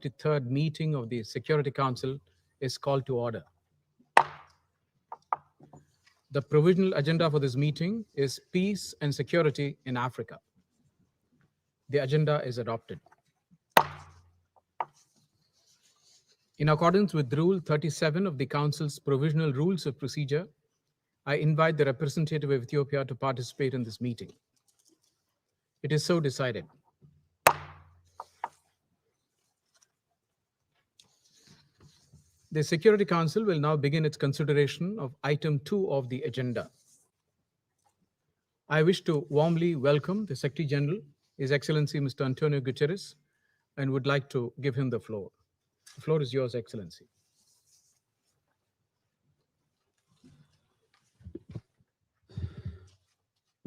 43rd meeting of the Security Council is called to order. The provisional agenda for this meeting is peace and security in Africa. The agenda is adopted. In accordance with Rule 37 of the Council's Provisional Rules of Procedure, I invite the representative of Ethiopia to participate in this meeting. It is so decided. The Security Council will now begin its consideration of item 2 of the agenda. I wish to warmly welcome the Secretary General, His Excellency Mr. Antonio Guterres, and would like to give him the floor. The floor is yours, Excellency.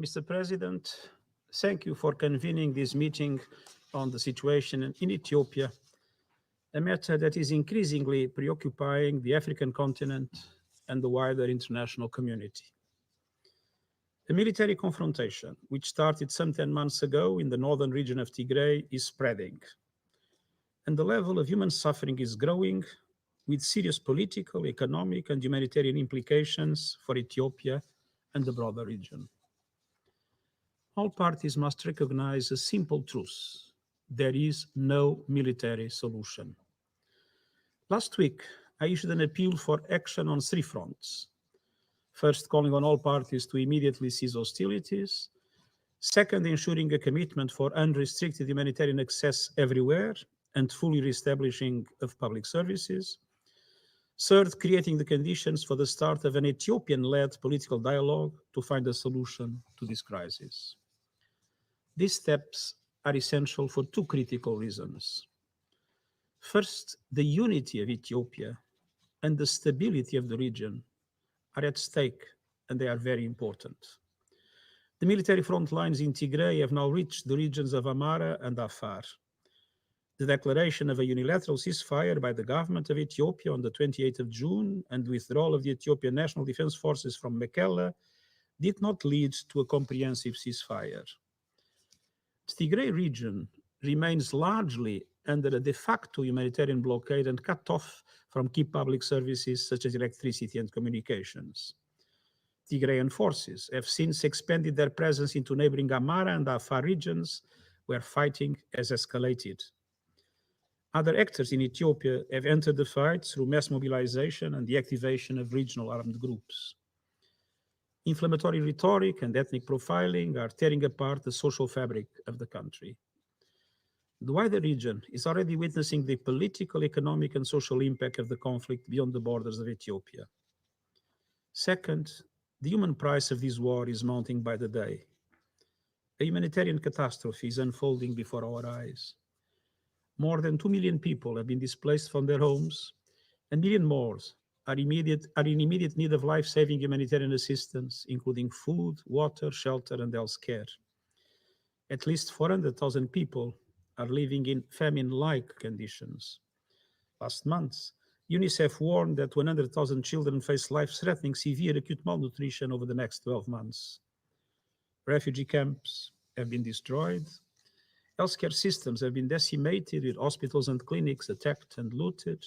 Mr. President, thank you for convening this meeting on the situation in Ethiopia, a matter that is increasingly preoccupying the African continent and the wider international community. A military confrontation, which started some 10 months ago in the northern region of Tigray, is spreading. And the level of human suffering is growing, with serious political, economic, and humanitarian implications for Ethiopia and the broader region. All parties must recognize a simple truth: there is no military solution. Last week, I issued an appeal for action on 3 fronts. First, calling on all parties to immediately cease hostilities. Second, ensuring a commitment for unrestricted humanitarian access everywhere and fully reestablishing of public services. Third, creating the conditions for the start of an Ethiopian-led political dialogue to find a solution to this crisis. These steps are essential for 2 critical reasons. First, the unity of Ethiopia and the stability of the region are at stake, and they are very important. The military front lines in Tigray have now reached the regions of Amara and Afar. The declaration of a unilateral ceasefire by the government of Ethiopia on the 28th of June and the withdrawal of the Ethiopian National Defense Forces from Mekelle did not lead to a comprehensive ceasefire. The Tigray region remains largely under a de facto humanitarian blockade and cut off from key public services such as electricity and communications. Tigrayan forces have since expanded their presence into neighboring Amara and Afar regions, where fighting has escalated. Other actors in Ethiopia have entered the fight through mass mobilization and the activation of regional armed groups. Inflammatory rhetoric and ethnic profiling are tearing apart the social fabric of the country. The wider region is already witnessing the political, economic, and social impact of the conflict beyond the borders of Ethiopia. Second, the human price of this war is mounting by the day. A humanitarian catastrophe is unfolding before our eyes. More than 2 million people have been displaced from their homes, and 1 million more are in immediate need of life-saving humanitarian assistance, including food, water, shelter, and health care. At least 400,000 people are living in famine-like conditions. Last month, UNICEF warned that 100,000 children face life-threatening severe acute malnutrition over the next 12 months. Refugee camps have been destroyed. Healthcare systems have been decimated, with hospitals and clinics attacked and looted.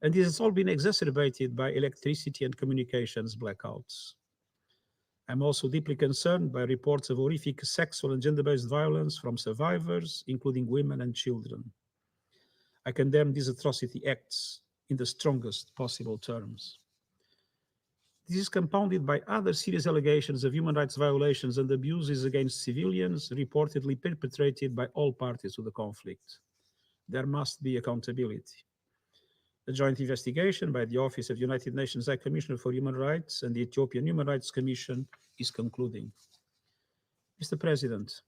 And this has all been exacerbated by electricity and communications blackouts. I'm also deeply concerned by reports of horrific sexual and gender-based violence from survivors, including women and children. I condemn these atrocity acts in the strongest possible terms. This is compounded by other serious allegations of human rights violations and abuses against civilians reportedly perpetrated by all parties to the conflict. There must be accountability. A joint investigation by the Office of United Nations High Commissioner for Human Rights and the Ethiopian Human Rights Commission is concluding. Mr. President,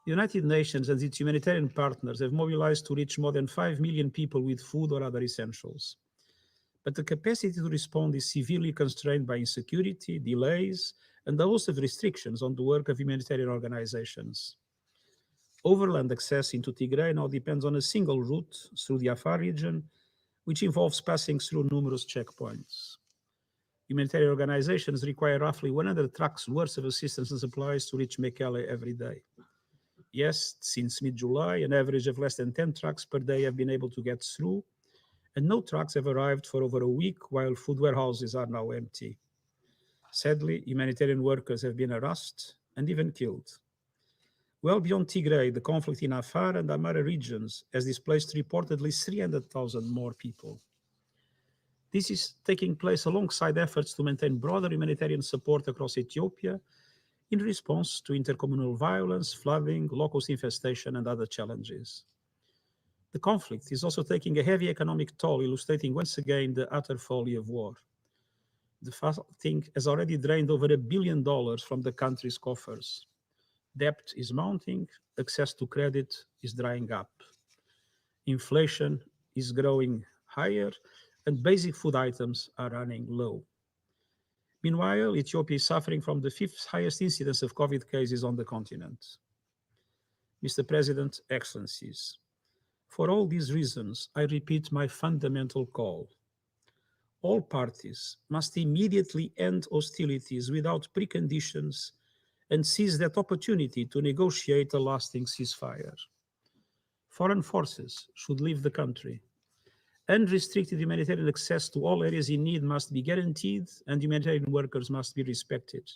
the United Nations and its humanitarian partners have mobilized to reach more than 5 million people with food or other essentials. But the capacity to respond is severely constrained by insecurity, delays, and a host of restrictions on the work of humanitarian organizations. Overland access into Tigray now depends on a single route through the Afar region, which involves passing through numerous checkpoints. Humanitarian organizations require roughly 100 trucks worth of assistance and supplies to reach Mekelle every day. Yes, since mid-July, an average of less than 10 trucks per day have been able to get through, and no trucks have arrived for over a week, while food warehouses are now empty. Sadly, humanitarian workers have been harassed and even killed. Well beyond Tigray, the conflict in Afar and Amara regions has displaced reportedly 300,000 more people. This is taking place alongside efforts to maintain broader humanitarian support across Ethiopia in response to intercommunal violence, flooding, locust infestation, and other challenges. The conflict is also taking a heavy economic toll, illustrating once again the utter folly of war. The fighting has already drained over $1 billion from the country's coffers. Debt is mounting, access to credit is drying up. Inflation is growing higher, and basic food items are running low. Meanwhile, Ethiopia is suffering from the fifth highest incidence of COVID cases on the continent. Mr. President, Excellencies, for all these reasons, I repeat my fundamental call. All parties must immediately end hostilities without preconditions and seize that opportunity to negotiate a lasting ceasefire. Foreign forces should leave the country. Unrestricted humanitarian access to all areas in need must be guaranteed, and humanitarian workers must be respected.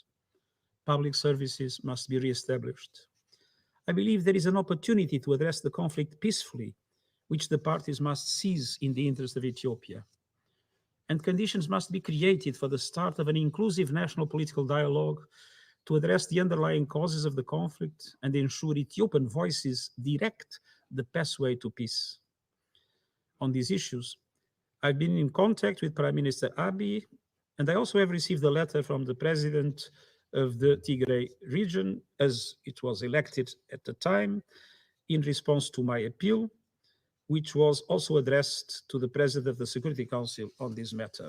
Public services must be reestablished. I believe there is an opportunity to address the conflict peacefully, which the parties must seize in the interest of Ethiopia. And conditions must be created for the start of an inclusive national political dialogue to address the underlying causes of the conflict and ensure Ethiopian voices direct the pathway to peace. On these issues, I've been in contact with Prime Minister Abiy, and I also have received a letter from the president of the Tigray region, as it was elected at the time, in response to my appeal, which was also addressed to the President of the Security Council on this matter.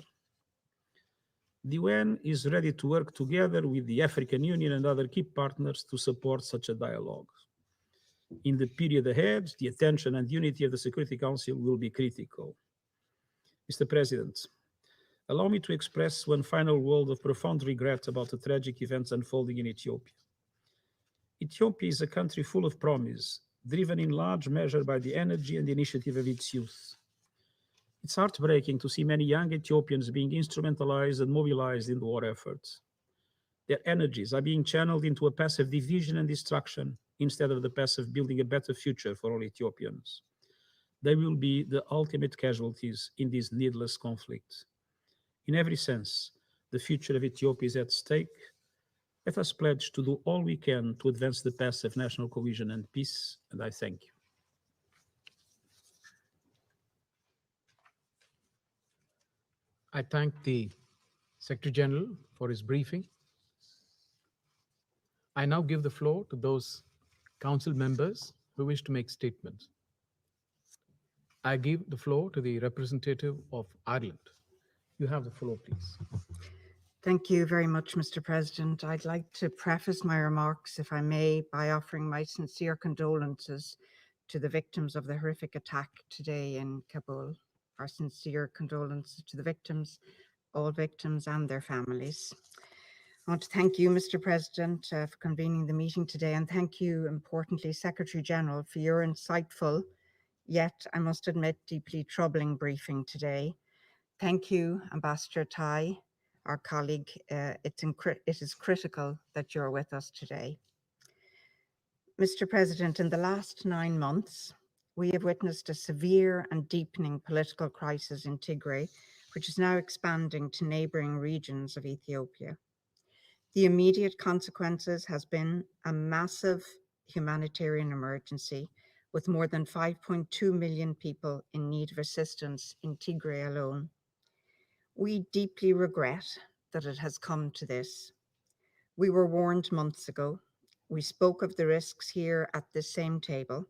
The UN is ready to work together with the African Union and other key partners to support such a dialogue. In the period ahead, the attention and unity of the Security Council will be critical. Mr. President, allow me to express one final word of profound regret about the tragic events unfolding in Ethiopia. Ethiopia is a country full of promise, driven in large measure by the energy and initiative of its youth. It's heartbreaking to see many young Ethiopians being instrumentalized and mobilized in the war efforts. Their energies are being channeled into a path of division and destruction instead of the path of building a better future for all Ethiopians. They will be the ultimate casualties in this needless conflict. In every sense, the future of Ethiopia is at stake. Let us pledge to do all we can to advance the path of national cohesion and peace, and I thank you. I thank the Secretary General for his briefing. I now give the floor to those council members who wish to make statements. I give the floor to the representative of Ireland. You have the floor, please. Thank you very much, Mr. President. I'd like to preface my remarks, if I may, by offering my sincere condolences to the victims of the horrific attack today in Kabul. Our sincere condolences to the victims, all victims and their families. I want to thank you, Mr. President, for convening the meeting today, and thank you, importantly, Secretary General, for your insightful, yet, I must admit, deeply troubling briefing today. Thank you, Ambassador Tai, our colleague. It is critical that you're with us today. Mr. President, in the last 9 months, we have witnessed a severe and deepening political crisis in Tigray, which is now expanding to neighboring regions of Ethiopia. The immediate consequences has been a massive humanitarian emergency, with more than 5.2 million people in need of assistance in Tigray alone. We deeply regret that it has come to this. We were warned months ago. We spoke of the risks here at this same table.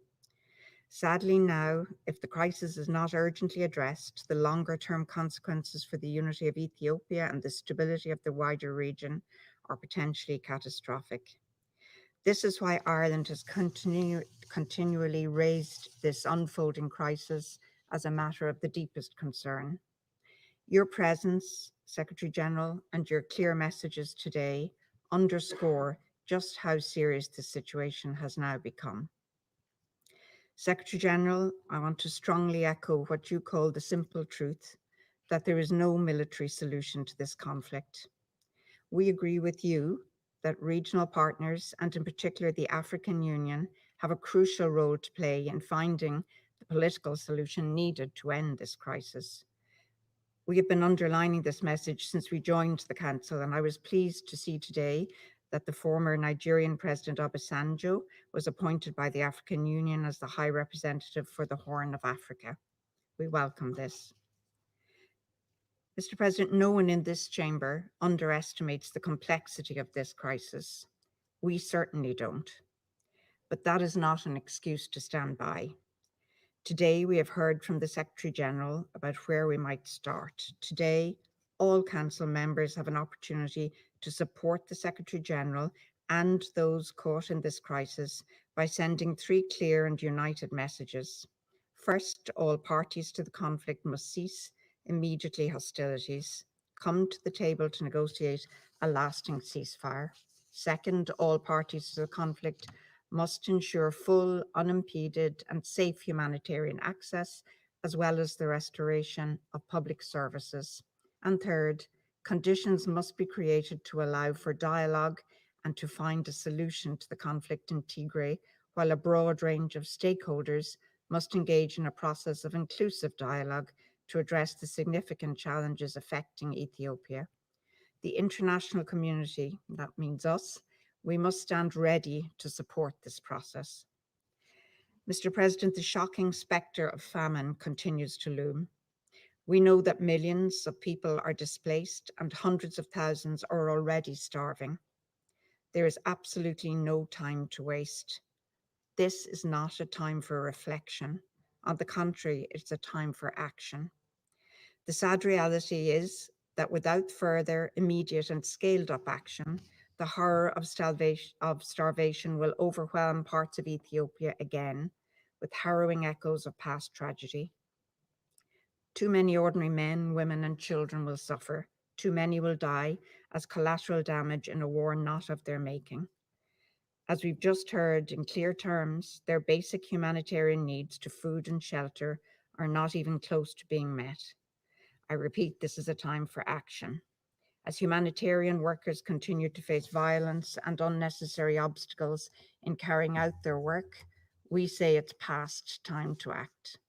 Sadly now, if the crisis is not urgently addressed, the longer-term consequences for the unity of Ethiopia and the stability of the wider region are potentially catastrophic. This is why Ireland has continually raised this unfolding crisis as a matter of the deepest concern. Your presence, Secretary General, and your clear messages today underscore just how serious the situation has now become. Secretary General, I want to strongly echo what you call the simple truth that there is no military solution to this conflict. We agree with you that regional partners, and in particular the African Union, have a crucial role to play in finding the political solution needed to end this crisis. We have been underlining this message since we joined the Council, and I was pleased to see today that the former Nigerian President Obasanjo was appointed by the African Union as the High Representative for the Horn of Africa. We welcome this. Mr. President, no one in this chamber underestimates the complexity of this crisis. We certainly don't. But that is not an excuse to stand by. Today, we have heard from the Secretary General about where we might start. Today, all Council members have an opportunity to support the Secretary General and those caught in this crisis by sending 3 clear and united messages. First, all parties to the conflict must cease immediately hostilities, come to the table to negotiate a lasting ceasefire. Second, all parties to the conflict must ensure full, unimpeded and safe humanitarian access, as well as the restoration of public services. And third, conditions must be created to allow for dialogue and to find a solution to the conflict in Tigray, while a broad range of stakeholders must engage in a process of inclusive dialogue to address the significant challenges affecting Ethiopia. The international community, that means us, we must stand ready to support this process. Mr. President, the shocking spectre of famine continues to loom. We know that millions of people are displaced and hundreds of thousands are already starving. There is absolutely no time to waste. This is not a time for reflection. On the contrary, it's a time for action. The sad reality is that without further, immediate and scaled up action, the horror of starvation will overwhelm parts of Ethiopia again, with harrowing echoes of past tragedy. Too many ordinary men, women and children will suffer. Too many will die as collateral damage in a war not of their making. As we've just heard in clear terms, their basic humanitarian needs to food and shelter are not even close to being met. I repeat, this is a time for action. As humanitarian workers continue to face violence and unnecessary obstacles in carrying out their work, we say it's past time to act.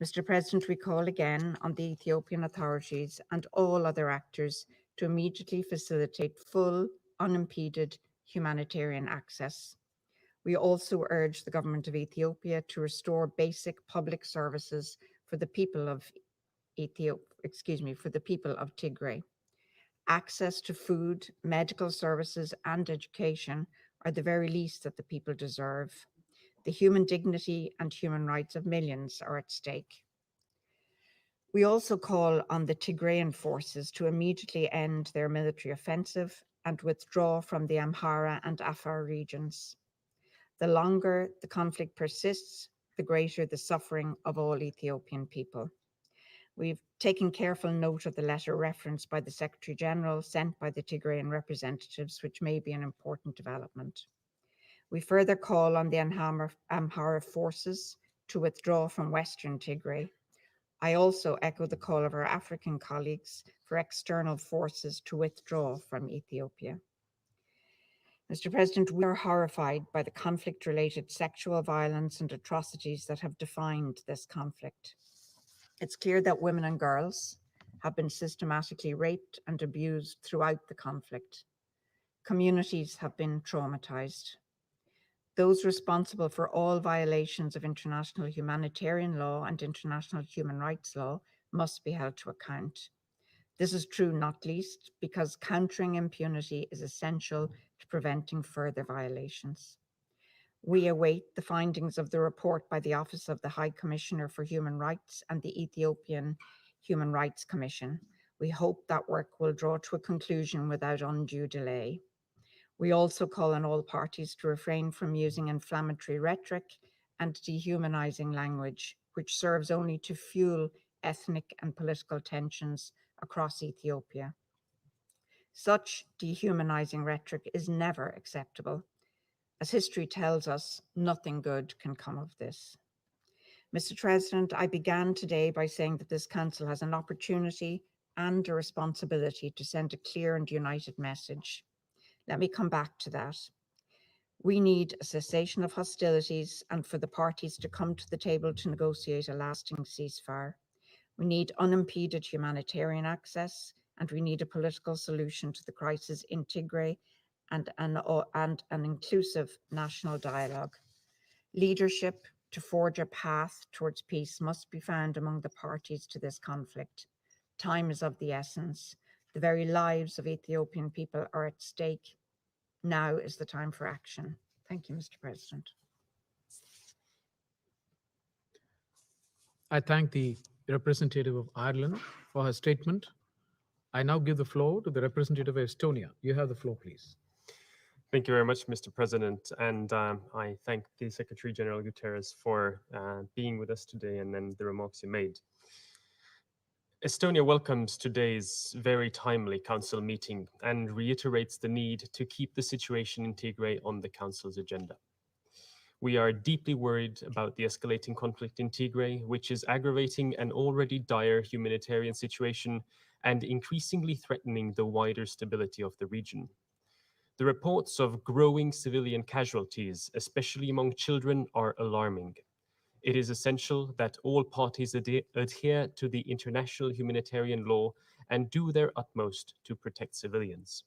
Mr. President, we call again on the Ethiopian authorities and all other actors to immediately facilitate full, unimpeded humanitarian access. We also urge the government of Ethiopia to restore basic public services for the people of Tigray. Access to food, medical services, and education are the very least that the people deserve. The human dignity and human rights of millions are at stake. We also call on the Tigrayan forces to immediately end their military offensive and withdraw from the Amhara and Afar regions. The longer the conflict persists, the greater the suffering of all Ethiopian people. We've taken careful note of the letter referenced by the Secretary General sent by the Tigrayan representatives, which may be an important development. We further call on the Amhara forces to withdraw from Western Tigray. I also echo the call of our African colleagues for external forces to withdraw from Ethiopia. Mr. President, we are horrified by the conflict-related sexual violence and atrocities that have defined this conflict. It's clear that women and girls have been systematically raped and abused throughout the conflict. Communities have been traumatized. Those responsible for all violations of international humanitarian law and international human rights law must be held to account. This is true not least because countering impunity is essential to preventing further violations. We await the findings of the report by the Office of the High Commissioner for Human Rights and the Ethiopian Human Rights Commission. We hope that work will draw to a conclusion without undue delay. We also call on all parties to refrain from using inflammatory rhetoric and dehumanizing language, which serves only to fuel ethnic and political tensions across Ethiopia. Such dehumanizing rhetoric is never acceptable. As history tells us, nothing good can come of this. Mr. President, I began today by saying that this Council has an opportunity and a responsibility to send a clear and united message. Let me come back to that. We need a cessation of hostilities and for the parties to come to the table to negotiate a lasting ceasefire. We need unimpeded humanitarian access, and we need a political solution to the crisis in Tigray and an inclusive national dialogue. Leadership to forge a path towards peace must be found among the parties to this conflict. Time is of the essence. The very lives of Ethiopian people are at stake. Now is the time for action. Thank you, Mr. President. I thank the representative of Ireland for her statement. I now give the floor to the representative of Estonia. You have the floor, please. Thank you very much, Mr. President. And I thank the Secretary General Guterres for being with us today and then the remarks you made. Estonia welcomes today's very timely Council meeting and reiterates the need to keep the situation in Tigray on the Council's agenda. We are deeply worried about the escalating conflict in Tigray, which is aggravating an already dire humanitarian situation and increasingly threatening the wider stability of the region. The reports of growing civilian casualties, especially among children, are alarming. It is essential that all parties adhere to the international humanitarian law and do their utmost to protect civilians.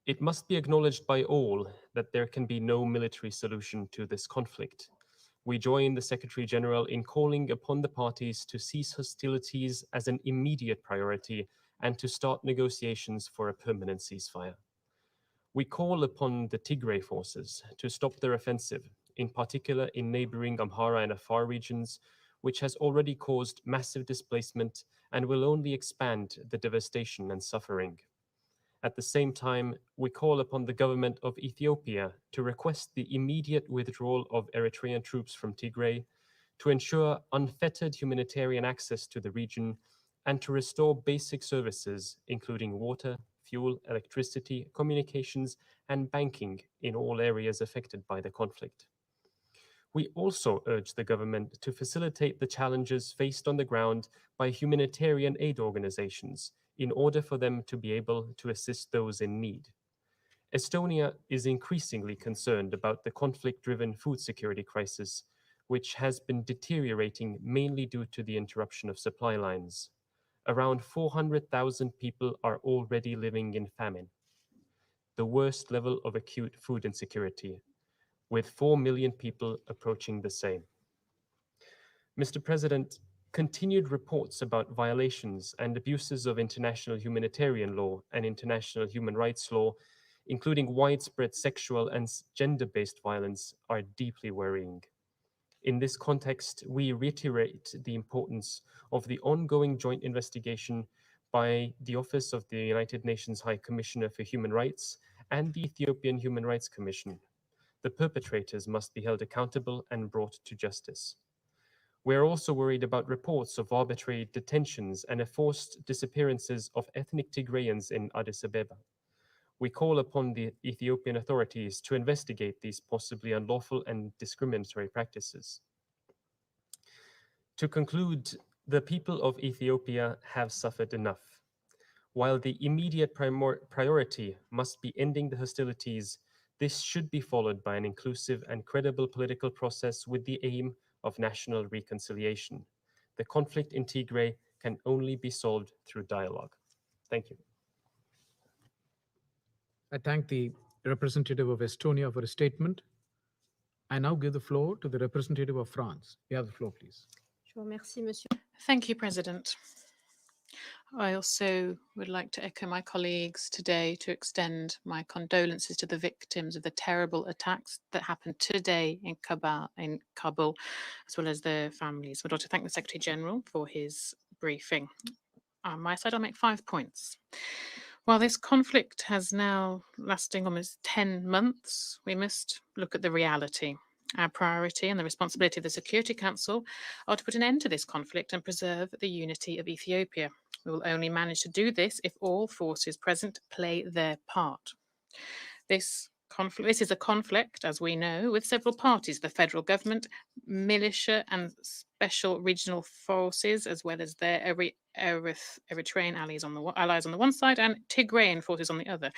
It must be acknowledged by all that there can be no military solution to this conflict. We join the Secretary General in calling upon the parties to cease hostilities as an immediate priority and to start negotiations for a permanent ceasefire. We call upon the Tigray forces to stop their offensive, in particular in neighboring Amhara and Afar regions, which has already caused massive displacement and will only expand the devastation and suffering. At the same time, we call upon the government of Ethiopia to request the immediate withdrawal of Eritrean troops from Tigray, to ensure unfettered humanitarian access to the region, and to restore basic services, including water, fuel, electricity, communications, and banking in all areas affected by the conflict. We also urge the government to facilitate the challenges faced on the ground by humanitarian aid organizations in order for them to be able to assist those in need. Estonia is increasingly concerned about the conflict-driven food security crisis, which has been deteriorating mainly due to the interruption of supply lines. Around 400,000 people are already living in famine, the worst level of acute food insecurity, with 4 million people approaching the same. Mr. President, continued reports about violations and abuses of international humanitarian law and international human rights law, including widespread sexual and gender-based violence, are deeply worrying. In this context, we reiterate the importance of the ongoing joint investigation by the Office of the United Nations High Commissioner for Human Rights and the Ethiopian Human Rights Commission. The perpetrators must be held accountable and brought to justice. We are also worried about reports of arbitrary detentions and enforced disappearances of ethnic Tigrayans in Addis Ababa. We call upon the Ethiopian authorities to investigate these possibly unlawful and discriminatory practices. To conclude, the people of Ethiopia have suffered enough. While the immediate priority must be ending the hostilities, this should be followed by an inclusive and credible political process with the aim of national reconciliation. The conflict in Tigray can only be solved through dialogue. Thank you. I thank the representative of Estonia for his statement. I now give the floor to the representative of France. You have the floor, please. Thank you, President. I also would like to echo my colleagues today to extend my condolences to the victims of the terrible attacks that happened today in Kabul, as well as their families. I'd like to thank the Secretary General for his briefing. On my side, I'll make 5 points. While this conflict has now lasting almost 10 months, we must look at the reality. Our priority and the responsibility of the Security Council are to put an end to this conflict and preserve the unity of Ethiopia. We will only manage to do this if all forces present play their part. This is a conflict, as we know, with several parties: the federal government, militia, and special regional forces, as well as their Eritrean allies on the one side and Tigrayan forces on the other.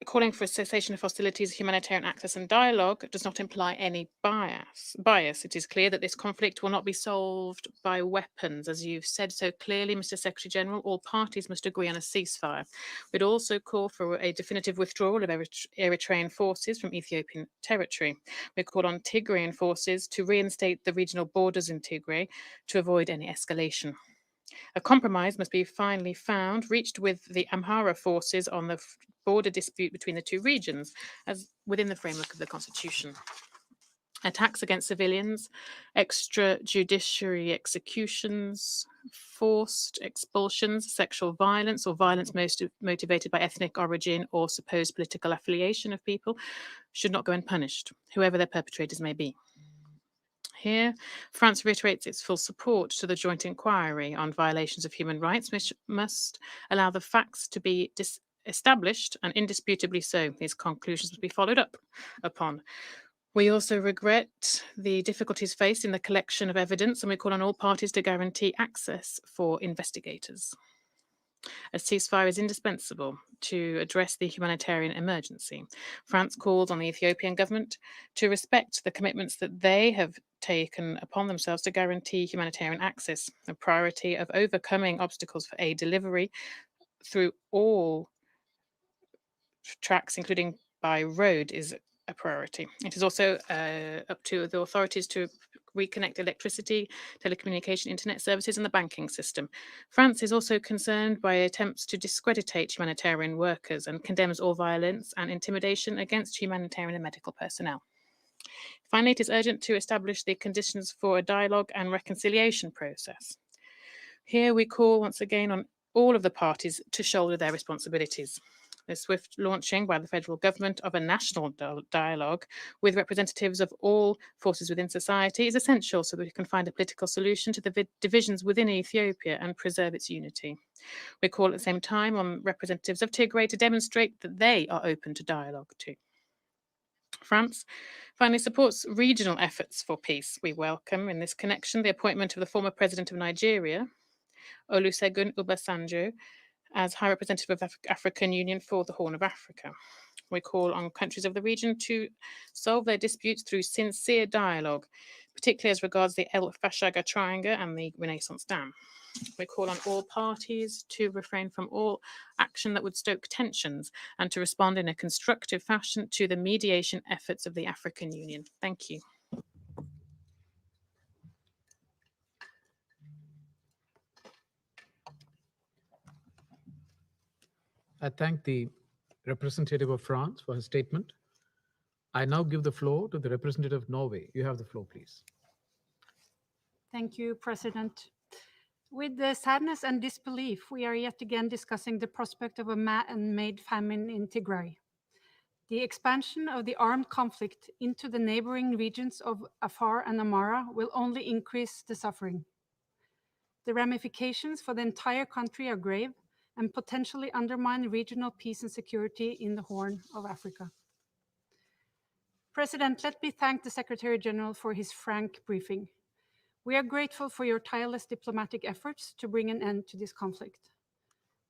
Calling for a cessation of hostilities, humanitarian access, and dialogue does not imply any bias. It is clear that this conflict will not be solved by weapons. As you've said so clearly, Mr. Secretary General, all parties must agree on a ceasefire. We'd also call for a definitive withdrawal of Eritrean forces from Ethiopian territory. We call on Tigrayan forces to reinstate the regional borders in Tigray to avoid any escalation. A compromise must be finally reached with the Amhara forces on the border dispute between the two regions, as within the framework of the constitution. Attacks against civilians, extrajudiciary executions, forced expulsions, sexual violence, or violence motivated by ethnic origin or supposed political affiliation of people should not go unpunished, whoever their perpetrators may be. Here, France reiterates its full support to the joint inquiry on violations of human rights, which must allow the facts to be established, and indisputably so. These conclusions must be followed up upon. We also regret the difficulties faced in the collection of evidence, and we call on all parties to guarantee access for investigators. A ceasefire is indispensable to address the humanitarian emergency. France calls on the Ethiopian government to respect the commitments that they have taken upon themselves to guarantee humanitarian access. The priority of overcoming obstacles for aid delivery through all tracks, including by road, is a priority. It is also up to the authorities to reconnect electricity, telecommunication, internet services, and the banking system. France is also concerned by attempts to discreditate humanitarian workers and condemns all violence and intimidation against humanitarian and medical personnel. Finally, it is urgent to establish the conditions for a dialogue and reconciliation process. Here we call once again on all of the parties to shoulder their responsibilities. The swift launching by the federal government of a national dialogue with representatives of all forces within society is essential so that we can find a political solution to the divisions within Ethiopia and preserve its unity. We call at the same time on representatives of Tigray to demonstrate that they are open to dialogue too. France finally supports regional efforts for peace. We welcome in this connection the appointment of the former president of Nigeria, Olusegun Obasanjo, as High Representative of the African Union for the Horn of Africa. We call on countries of the region to solve their disputes through sincere dialogue, particularly as regards the El Fashaga Triangle and the Renaissance Dam. We call on all parties to refrain from all action that would stoke tensions and to respond in a constructive fashion to the mediation efforts of the African Union. Thank you. I thank the representative of France for his statement. I now give the floor to the representative of Norway. You have the floor, please. Thank you, President. With the sadness and disbelief, we are yet again discussing the prospect of a man-made famine in Tigray. The expansion of the armed conflict into the neighboring regions of Afar and Amhara will only increase the suffering. The ramifications for the entire country are grave and potentially undermine regional peace and security in the Horn of Africa. President, let me thank the Secretary General for his frank briefing. We are grateful for your tireless diplomatic efforts to bring an end to this conflict.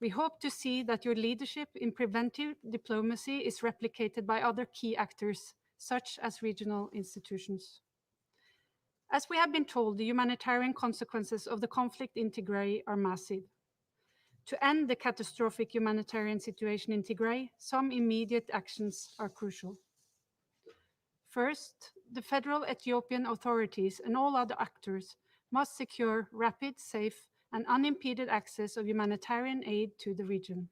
We hope to see that your leadership in preventive diplomacy is replicated by other key actors, such as regional institutions. As we have been told, the humanitarian consequences of the conflict in Tigray are massive. To end the catastrophic humanitarian situation in Tigray, some immediate actions are crucial. First, the federal Ethiopian authorities and all other actors must secure rapid, safe, and unimpeded access of humanitarian aid to the region.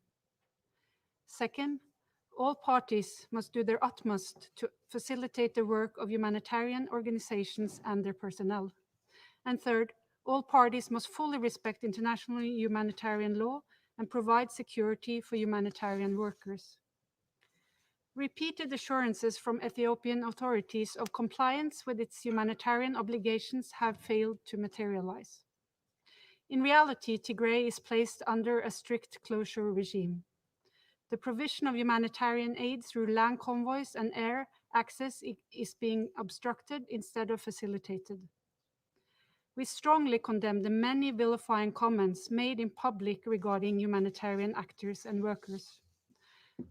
Second, all parties must do their utmost to facilitate the work of humanitarian organizations and their personnel. And third, all parties must fully respect international humanitarian law and provide security for humanitarian workers. Repeated assurances from Ethiopian authorities of compliance with its humanitarian obligations have failed to materialize. In reality, Tigray is placed under a strict closure regime. The provision of humanitarian aid through land convoys and air access is being obstructed instead of facilitated. We strongly condemn the many vilifying comments made in public regarding humanitarian actors and workers.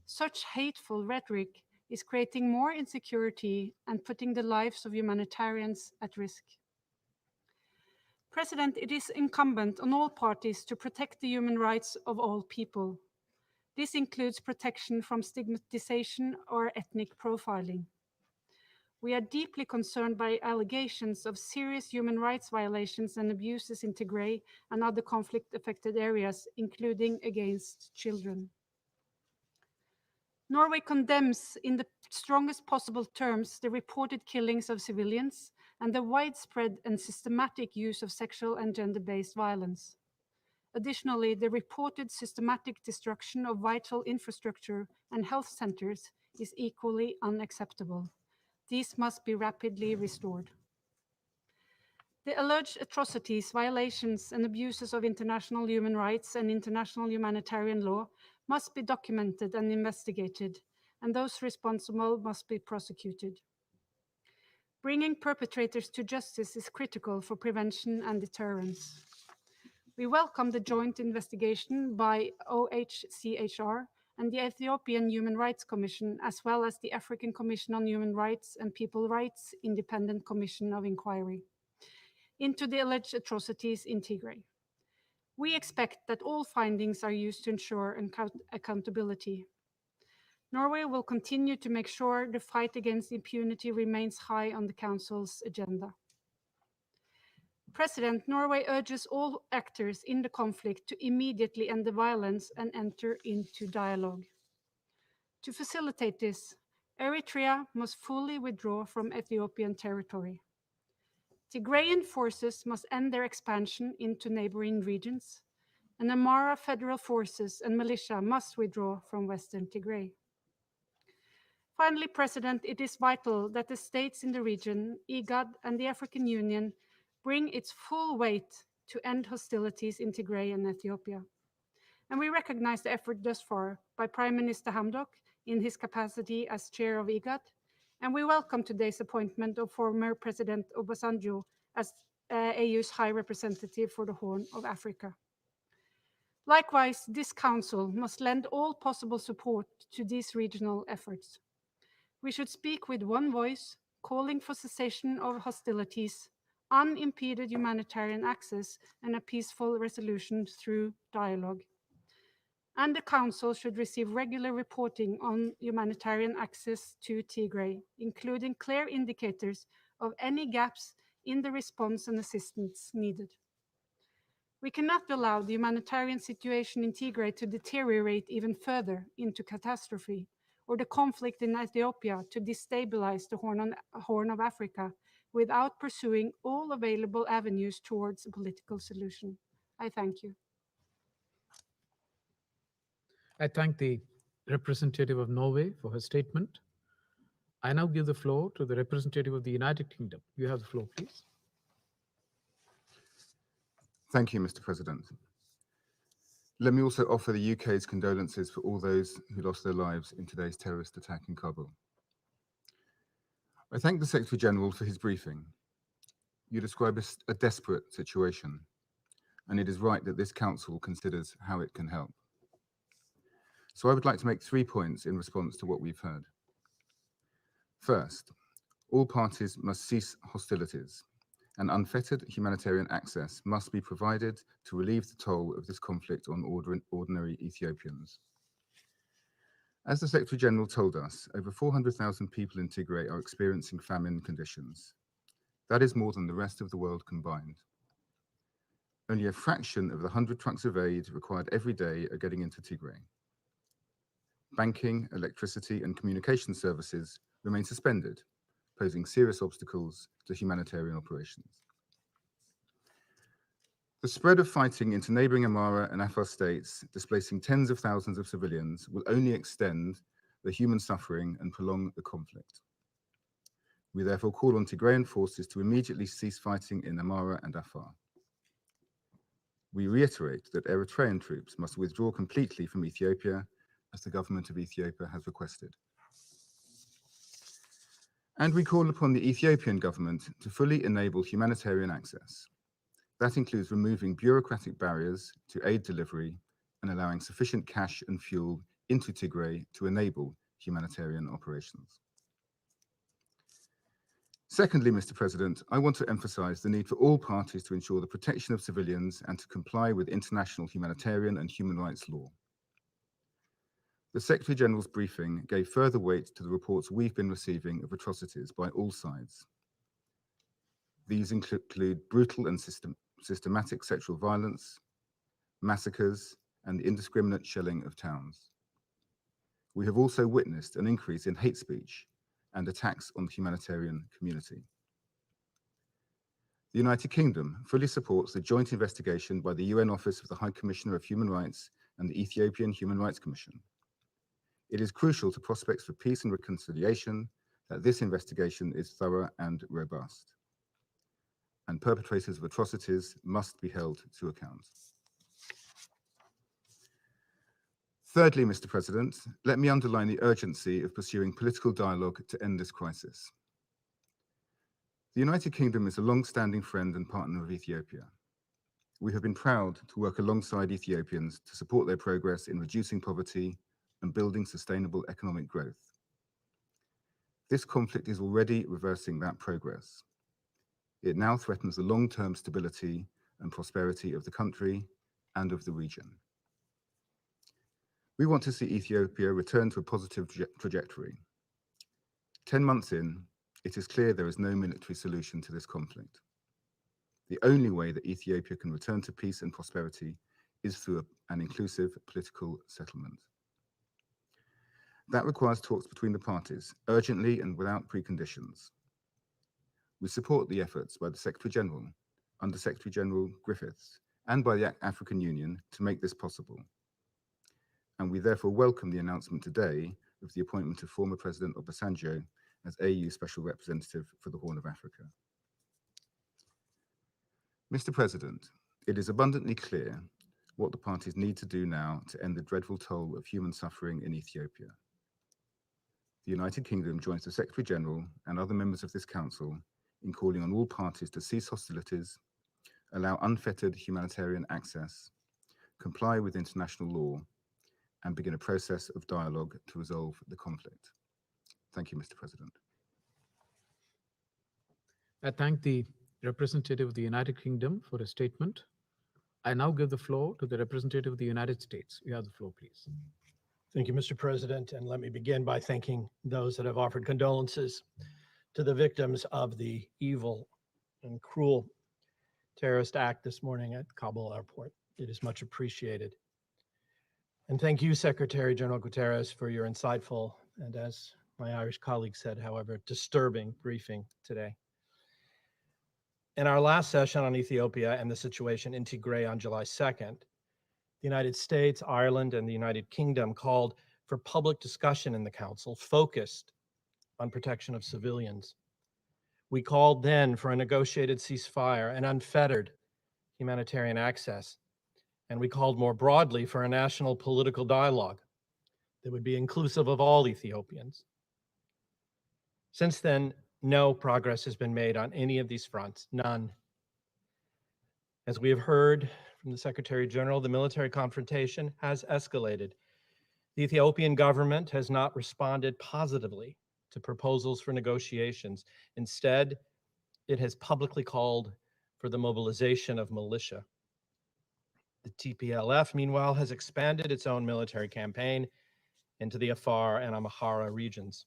Such hateful rhetoric is creating more insecurity and putting the lives of humanitarians at risk. President, it is incumbent on all parties to protect the human rights of all people. This includes protection from stigmatization or ethnic profiling. We are deeply concerned by allegations of serious human rights violations and abuses in Tigray and other conflict-affected areas, including against children. Norway condemns in the strongest possible terms the reported killings of civilians and the widespread and systematic use of sexual and gender-based violence. Additionally, the reported systematic destruction of vital infrastructure and health centers is equally unacceptable. These must be rapidly restored. The alleged atrocities, violations, and abuses of international human rights and international humanitarian law must be documented and investigated, and those responsible must be prosecuted. Bringing perpetrators to justice is critical for prevention and deterrence. We welcome the joint investigation by OHCHR and the Ethiopian Human Rights Commission, as well as the African Commission on Human Rights and People Rights Independent Commission of Inquiry, into the alleged atrocities in Tigray. We expect that all findings are used to ensure accountability. Norway will continue to make sure the fight against impunity remains high on the Council's agenda. President, Norway urges all actors in the conflict to immediately end the violence and enter into dialogue. To facilitate this, Eritrea must fully withdraw from Ethiopian territory. Tigrayan forces must end their expansion into neighboring regions, and Amhara federal forces and militia must withdraw from Western Tigray. Finally, President, it is vital that the states in the region, IGAD and the African Union, bring its full weight to end hostilities in Tigray and Ethiopia. And we recognize the effort thus far by Prime Minister Hamdok in his capacity as chair of IGAD, and we welcome today's appointment of former President Obasanjo as AU's High Representative for the Horn of Africa. Likewise, this Council must lend all possible support to these regional efforts. We should speak with one voice, calling for cessation of hostilities, unimpeded humanitarian access, and a peaceful resolution through dialogue. And the Council should receive regular reporting on humanitarian access to Tigray, including clear indicators of any gaps in the response and assistance needed. We cannot allow the humanitarian situation in Tigray to deteriorate even further into catastrophe, or the conflict in Ethiopia to destabilize the Horn of Africa without pursuing all available avenues towards a political solution. I thank you. I thank the representative of Norway for her statement. I now give the floor to the representative of the United Kingdom. You have the floor, please. Thank you, Mr. President. Let me also offer the UK's condolences for all those who lost their lives in today's terrorist attack in Kabul. I thank the Secretary-General for his briefing. You describe a desperate situation, and it is right that this Council considers how it can help. So I would like to make 3 points in response to what we've heard. First, all parties must cease hostilities, and unfettered humanitarian access must be provided to relieve the toll of this conflict on ordinary Ethiopians. As the Secretary-General told us, over 400,000 people in Tigray are experiencing famine conditions. That is more than the rest of the world combined. Only a fraction of the 100 trucks of aid required every day are getting into Tigray. Banking, electricity, and communication services remain suspended, posing serious obstacles to humanitarian operations. The spread of fighting into neighboring Amhara and Afar states, displacing tens of thousands of civilians, will only extend the human suffering and prolong the conflict. We therefore call on Tigrayan forces to immediately cease fighting in Amhara and Afar. We reiterate that Eritrean troops must withdraw completely from Ethiopia, as the government of Ethiopia has requested. And we call upon the Ethiopian government to fully enable humanitarian access. That includes removing bureaucratic barriers to aid delivery and allowing sufficient cash and fuel into Tigray to enable humanitarian operations. Secondly, Mr. President, I want to emphasize the need for all parties to ensure the protection of civilians and to comply with international humanitarian and human rights law. The Secretary General's briefing gave further weight to the reports we've been receiving of atrocities by all sides. These include brutal and systematic sexual violence, massacres, and the indiscriminate shelling of towns. We have also witnessed an increase in hate speech and attacks on the humanitarian community. The United Kingdom fully supports the joint investigation by the UN Office of the High Commissioner of Human Rights and the Ethiopian Human Rights Commission. It is crucial to prospects for peace and reconciliation that this investigation is thorough and robust, and perpetrators of atrocities must be held to account. Thirdly, Mr. President, let me underline the urgency of pursuing political dialogue to end this crisis. The United Kingdom is a long-standing friend and partner of Ethiopia. We have been proud to work alongside Ethiopians to support their progress in reducing poverty and building sustainable economic growth. This conflict is already reversing that progress. It now threatens the long-term stability and prosperity of the country and of the region. We want to see Ethiopia return to a positive trajectory. 10 months in, it is clear there is no military solution to this conflict. The only way that Ethiopia can return to peace and prosperity is through an inclusive political settlement. That requires talks between the parties, urgently and without preconditions. We support the efforts by the Secretary General, Under Secretary General Griffiths, and by the African Union to make this possible. And we therefore welcome the announcement today of the appointment of former President Obasanjo as AU Special Representative for the Horn of Africa. Mr. President, it is abundantly clear what the parties need to do now to end the dreadful toll of human suffering in Ethiopia. The United Kingdom joins the Secretary General and other members of this Council in calling on all parties to cease hostilities, allow unfettered humanitarian access, comply with international law, and begin a process of dialogue to resolve the conflict. Thank you, Mr. President. I thank the representative of the United Kingdom for his statement. I now give the floor to the representative of the United States. You have the floor, please. Thank you, Mr. President. And let me begin by thanking those that have offered condolences to the victims of the evil and cruel terrorist act this morning at Kabul airport. It is much appreciated. And thank you, Secretary General Guterres, for your insightful and, as my Irish colleague said, however, disturbing briefing today. In our last session on Ethiopia and the situation in Tigray on July 2nd, the United States, Ireland, and the United Kingdom called for public discussion in the Council focused on protection of civilians. We called then for a negotiated ceasefire and unfettered humanitarian access. And we called more broadly for a national political dialogue that would be inclusive of all Ethiopians. Since then, no progress has been made on any of these fronts, none. As we have heard from the Secretary General, the military confrontation has escalated. The Ethiopian government has not responded positively to proposals for negotiations. Instead, it has publicly called for the mobilization of militia. The TPLF, meanwhile, has expanded its own military campaign into the Afar and Amhara regions.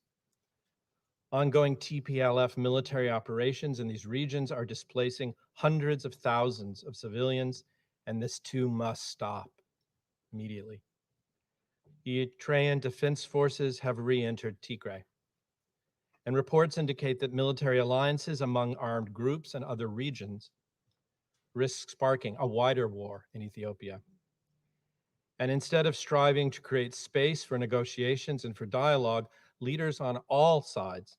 Ongoing TPLF military operations in these regions are displacing hundreds of thousands of civilians, and this too must stop immediately. Eritrean defense forces have re-entered Tigray, and reports indicate that military alliances among armed groups and other regions risk sparking a wider war in Ethiopia. And instead of striving to create space for negotiations and for dialogue, leaders on all sides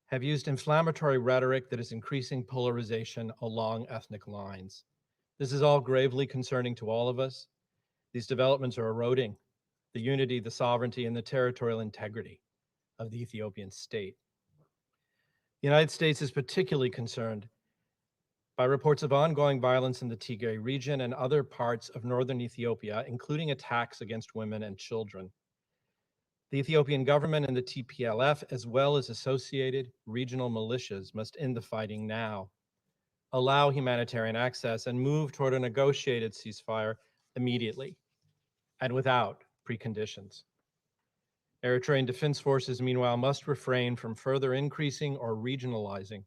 have used inflammatory rhetoric that is increasing polarization along ethnic lines. This is all gravely concerning to all of us. These developments are eroding the unity, the sovereignty, and the territorial integrity of the Ethiopian state. The United States is particularly concerned by reports of ongoing violence in the Tigray region and other parts of northern Ethiopia, including attacks against women and children. The Ethiopian government and the TPLF, as well as associated regional militias, must end the fighting now, allow humanitarian access, and move toward a negotiated ceasefire immediately and without preconditions. Eritrean defense forces, meanwhile, must refrain from further increasing or regionalizing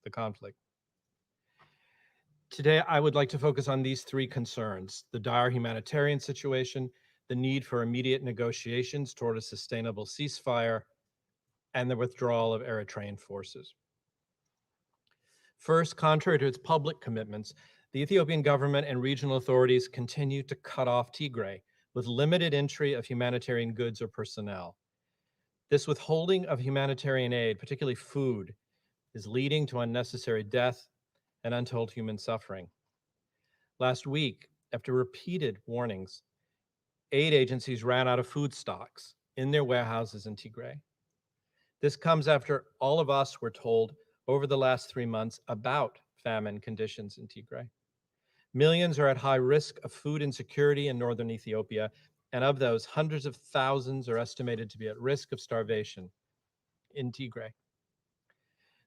the conflict. Today, I would like to focus on these three concerns: the dire humanitarian situation, the need for immediate negotiations toward a sustainable ceasefire, and the withdrawal of Eritrean forces. First, contrary to its public commitments, the Ethiopian government and regional authorities continue to cut off Tigray with limited entry of humanitarian goods or personnel. This withholding of humanitarian aid, particularly food, is leading to unnecessary death and untold human suffering. Last week, after repeated warnings, aid agencies ran out of food stocks in their warehouses in Tigray. This comes after all of us were told over the last 3 months about famine conditions in Tigray. Millions are at high risk of food insecurity in northern Ethiopia, and of those, hundreds of thousands are estimated to be at risk of starvation in Tigray.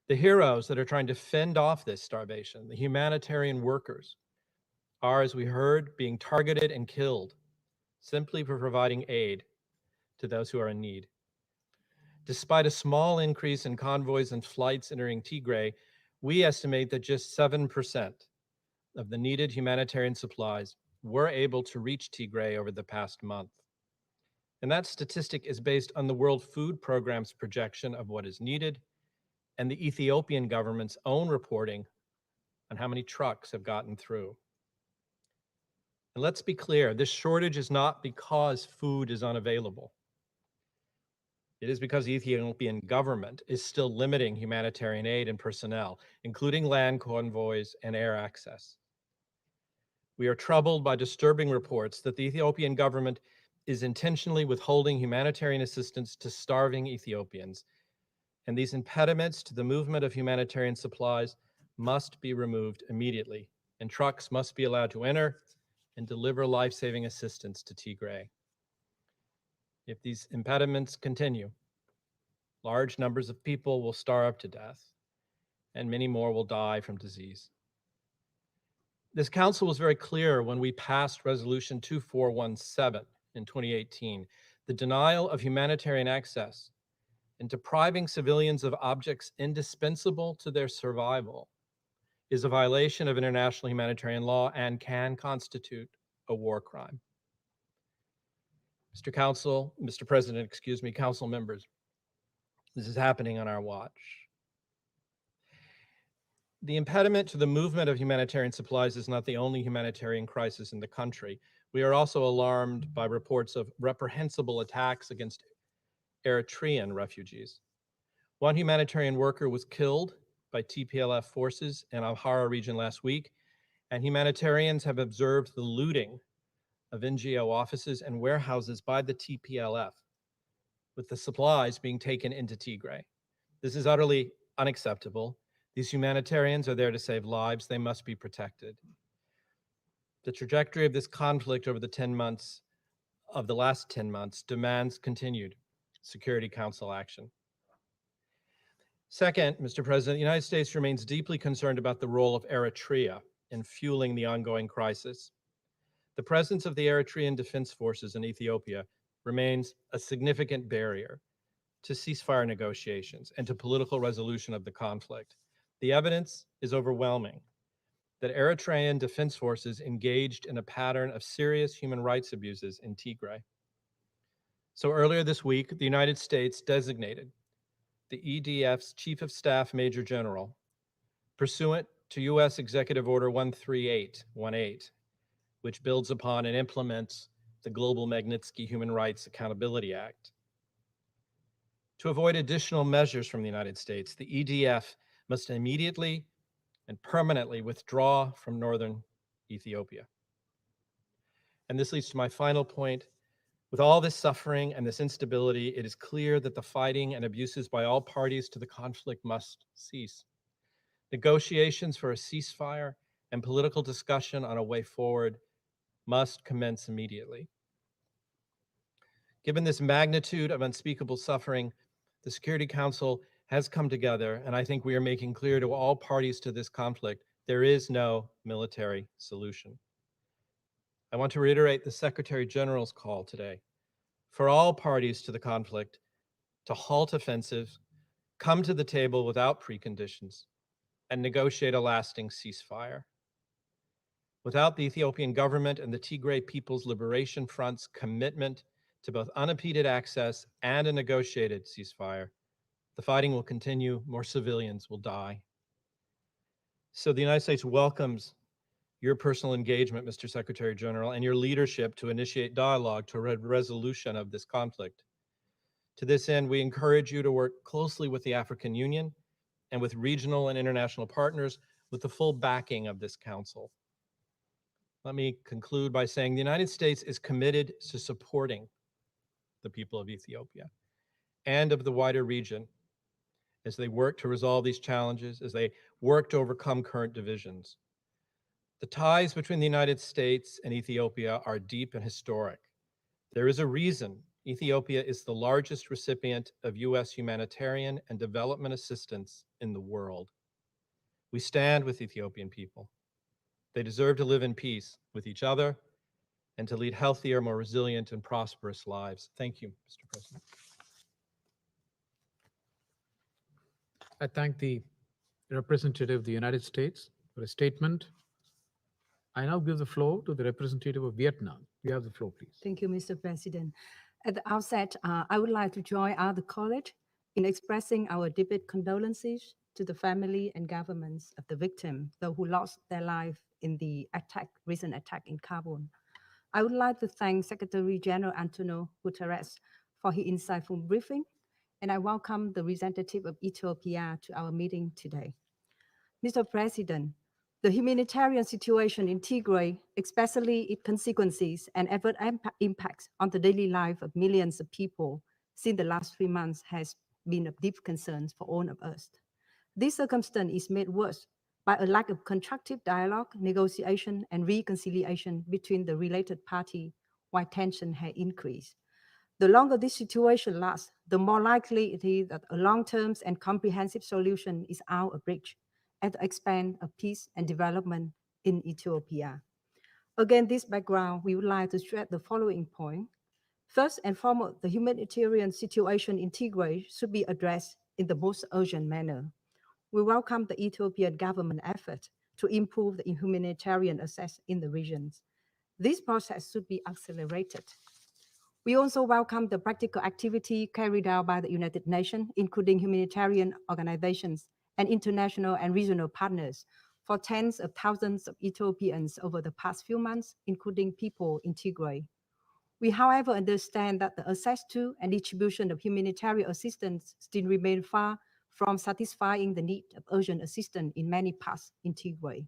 The heroes that are trying to fend off this starvation, the humanitarian workers, are, as we heard, being targeted and killed simply for providing aid to those who are in need. Despite a small increase in convoys and flights entering Tigray, we estimate that just 7% of the needed humanitarian supplies were able to reach Tigray over the past month. And that statistic is based on the World Food Programme's projection of what is needed and the Ethiopian government's own reporting on how many trucks have gotten through. And let's be clear, this shortage is not because food is unavailable. It is because the Ethiopian government is still limiting humanitarian aid and personnel, including land convoys and air access. We are troubled by disturbing reports that the Ethiopian government is intentionally withholding humanitarian assistance to starving Ethiopians, and these impediments to the movement of humanitarian supplies must be removed immediately, and trucks must be allowed to enter and deliver life-saving assistance to Tigray. If these impediments continue, large numbers of people will starve to death, and many more will die from disease. This council was very clear when we passed Resolution 2417 in 2018. The denial of humanitarian access and depriving civilians of objects indispensable to their survival is a violation of international humanitarian law and can constitute a war crime. Mr. President, council members, this is happening on our watch. The impediment to the movement of humanitarian supplies is not the only humanitarian crisis in the country. We are also alarmed by reports of reprehensible attacks against Eritrean refugees. One humanitarian worker was killed by TPLF forces in Amhara region last week, and humanitarians have observed the looting of NGO offices and warehouses by the TPLF, with the supplies being taken into Tigray. This is utterly unacceptable. These humanitarians are there to save lives. They must be protected. The trajectory of this conflict over the last 10 months demands continued Security Council action. Second, Mr. President, the United States remains deeply concerned about the role of Eritrea in fueling the ongoing crisis. The presence of the Eritrean Defense Forces in Ethiopia remains a significant barrier to ceasefire negotiations and to political resolution of the conflict. The evidence is overwhelming that Eritrean Defense Forces engaged in a pattern of serious human rights abuses in Tigray. So earlier this week, the United States designated the EDF's Chief of Staff Major General, pursuant to U.S. Executive Order 13818, which builds upon and implements the Global Magnitsky Human Rights Accountability Act. To avoid additional measures from the United States, the EDF must immediately and permanently withdraw from northern Ethiopia. And this leads to my final point. With all this suffering and this instability, it is clear that the fighting and abuses by all parties to the conflict must cease. Negotiations for a ceasefire and political discussion on a way forward must commence immediately. Given this magnitude of unspeakable suffering, the Security Council has come together, and I think we are making clear to all parties to this conflict, there is no military solution. I want to reiterate the Secretary General's call today for all parties to the conflict to halt offensives, come to the table without preconditions, and negotiate a lasting ceasefire. Without the Ethiopian government and the Tigray People's Liberation Front's commitment to both unimpeded access and a negotiated ceasefire, the fighting will continue, more civilians will die. So the United States welcomes your personal engagement, Mr. Secretary General, and your leadership to initiate dialogue to a resolution of this conflict. To this end, we encourage you to work closely with the African Union and with regional and international partners with the full backing of this council. Let me conclude by saying the United States is committed to supporting the people of Ethiopia and of the wider region as they work to resolve these challenges, as they work to overcome current divisions. The ties between the United States and Ethiopia are deep and historic. There is a reason Ethiopia is the largest recipient of US humanitarian and development assistance in the world. We stand with Ethiopian people. They deserve to live in peace with each other and to lead healthier, more resilient, and prosperous lives. Thank you, Mr. President. I thank the representative of the United States for a statement. I now give the floor to the representative of Vietnam. You have the floor, please. Thank you, Mr. President. At the outset, I would like to join other colleagues in expressing our deepest condolences to the family and governments of the victim, those who lost their life in the recent attack in Kabul. I would like to thank Secretary General Antonio Guterres for his insightful briefing, and I welcome the representative of Ethiopia to our meeting today. Mr. President, the humanitarian situation in Tigray, especially its consequences and adverse impacts on the daily life of millions of people since the last 3 months, has been of deep concern for all of us. This circumstance is made worse by a lack of constructive dialogue, negotiation, and reconciliation between the related parties, while tension has increased. The longer this situation lasts, the more likely it is that a long-term and comprehensive solution is out of reach at the expense of peace and development in Ethiopia. Against this background, we would like to stress the following point. First and foremost, the humanitarian situation in Tigray should be addressed in the most urgent manner. We welcome the Ethiopian government effort to improve the humanitarian access in the regions. This process should be accelerated. We also welcome the practical activity carried out by the United Nations, including humanitarian organizations and international and regional partners, for tens of thousands of Ethiopians over the past few months, including people in Tigray. We, however, understand that the access to and distribution of humanitarian assistance still remain far from satisfying the need of urgent assistance in many parts in Tigray.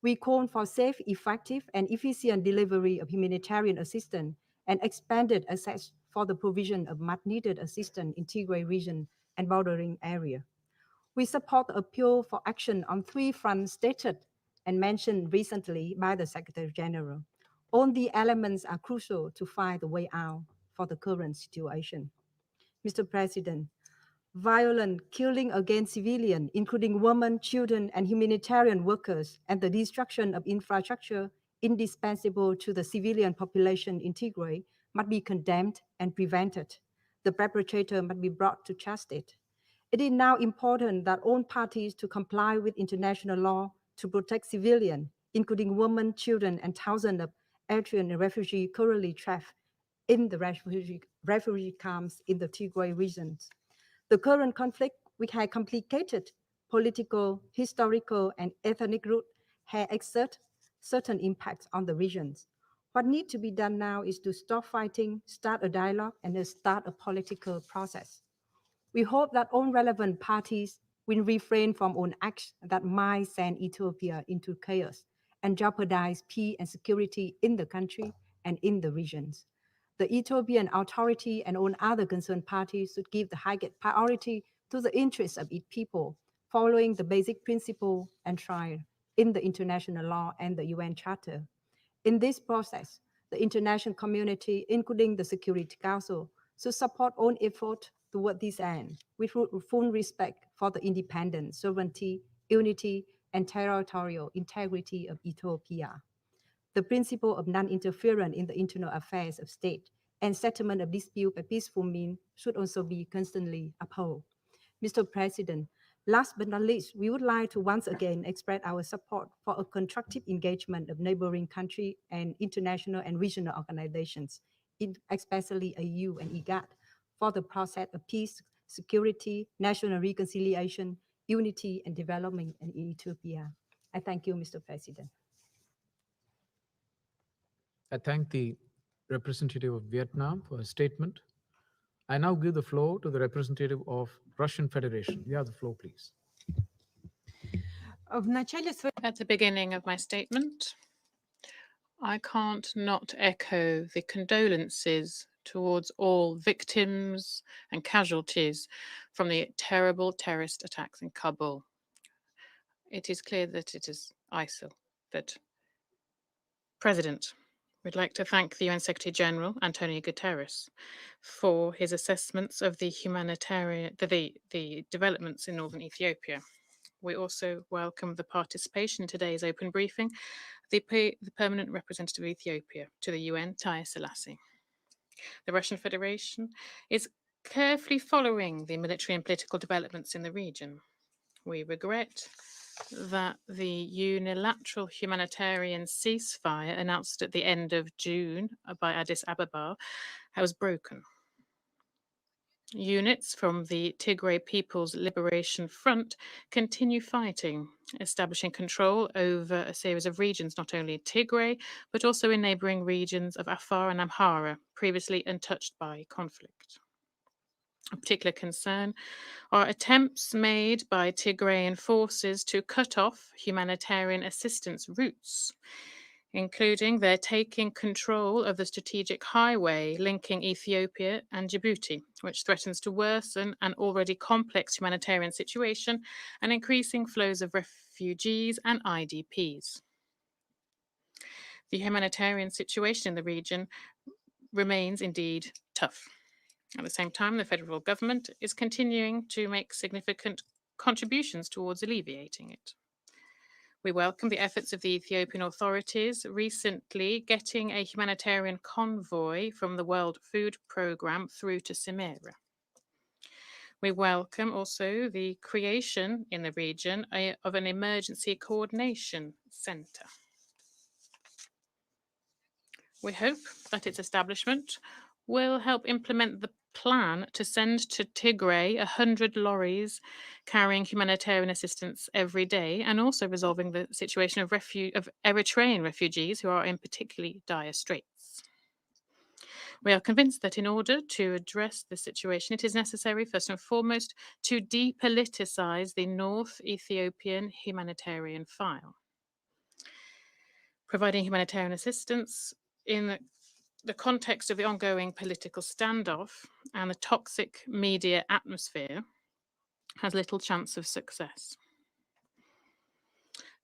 We call for safe, effective, and efficient delivery of humanitarian assistance and expanded access for the provision of much-needed assistance in Tigray region and bordering area. We support the appeal for action on 3 fronts stated and mentioned recently by the Secretary General. All the elements are crucial to find a way out for the current situation. Mr. President, violent killing against civilians, including women, children, and humanitarian workers, and the destruction of infrastructure indispensable to the civilian population in Tigray must be condemned and prevented. The perpetrator must be brought to justice. It is now important that all parties to comply with international law to protect civilians, including women, children, and thousands of Eritrean refugees currently trapped in the refugee camps in the Tigray regions. The current conflict, which has complicated political, historical, and ethnic roots, has exerted certain impacts on the regions. What needs to be done now is to stop fighting, start a dialogue, and start a political process. We hope that all relevant parties will refrain from all acts that might send Ethiopia into chaos and jeopardize peace and security in the country and in the regions. The Ethiopian authority and all other concerned parties should give the highest priority to the interests of its people, following the basic principle enshrined in the international law and the UN Charter. In this process, the international community, including the Security Council, should support all efforts toward this end, with full respect for the independence, sovereignty, unity, and territorial integrity of Ethiopia. The principle of non-interference in the internal affairs of state and settlement of dispute by peaceful means should also be constantly upheld. Mr. President, last but not least, we would like to once again express our support for a constructive engagement of neighboring countries and international and regional organizations, especially AU and IGAD, for the process of peace, security, national reconciliation, unity, and development in Ethiopia. I thank you, Mr. President. I thank the representative of Vietnam for his statement. I now give the floor to the representative of Russian Federation. You have the floor, please. At the beginning of my statement, I can't not echo the condolences towards all victims and casualties from the terrible terrorist attacks in Kabul. It is clear that it is ISIL. That President, we'd like to thank the UN Secretary General, Antonio Guterres, for his assessments of the developments in northern Ethiopia. We also welcome the participation in today's open briefing, the permanent representative of Ethiopia to the UN, Taye Selassie. The Russian Federation is carefully following the military and political developments in the region. We regret that the unilateral humanitarian ceasefire announced at the end of June by Addis Ababa was broken. Units from the Tigray People's Liberation Front continue fighting, establishing control over a series of regions, not only Tigray, but also in neighboring regions of Afar and Amhara, previously untouched by conflict. Of particular concern are attempts made by Tigrayan forces to cut off humanitarian assistance routes, including their taking control of the strategic highway linking Ethiopia and Djibouti, which threatens to worsen an already complex humanitarian situation and increasing flows of refugees and IDPs. The humanitarian situation in the region remains indeed tough. At the same time, the federal government is continuing to make significant contributions towards alleviating it. We welcome the efforts of the Ethiopian authorities recently getting a humanitarian convoy from the World Food Programme through to Samara. We welcome also the creation in the region of an emergency coordination centre. We hope that its establishment will help implement the plan to send to Tigray 100 lorries carrying humanitarian assistance every day, and also resolving the situation of Eritrean refugees who are in particularly dire straits. We are convinced that in order to address this situation, it is necessary, first and foremost, to depoliticize the North Ethiopian humanitarian file. Providing humanitarian assistance in the context of the ongoing political standoff and the toxic media atmosphere has little chance of success.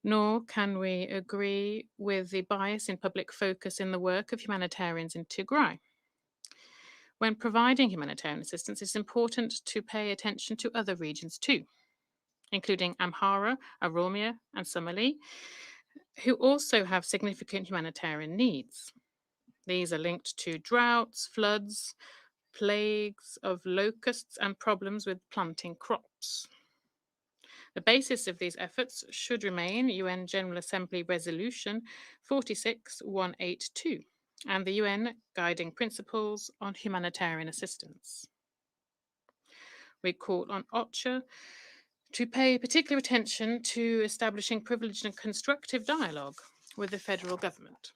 Nor can we agree with the bias in public focus in the work of humanitarians in Tigray. When providing humanitarian assistance, it's important to pay attention to other regions too, including Amhara, Oromia, and Somali, who also have significant humanitarian needs. These are linked to droughts, floods, plagues of locusts, and problems with planting crops. The basis of these efforts should remain UN General Assembly Resolution 46182 and the UN Guiding Principles on Humanitarian Assistance. We call on OCHA to pay particular attention to establishing privileged and constructive dialogue with the federal government.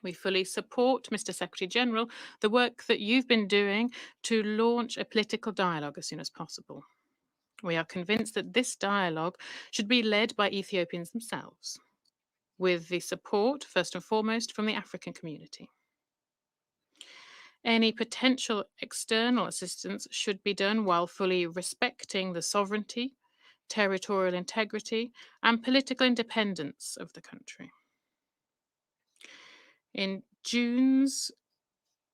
We fully support, Mr. Secretary General, the work that you've been doing to launch a political dialogue as soon as possible. We are convinced that this dialogue should be led by Ethiopians themselves. with the support, first and foremost, from the African community. Any potential external assistance should be done while fully respecting the sovereignty, territorial integrity, and political independence of the country. In June's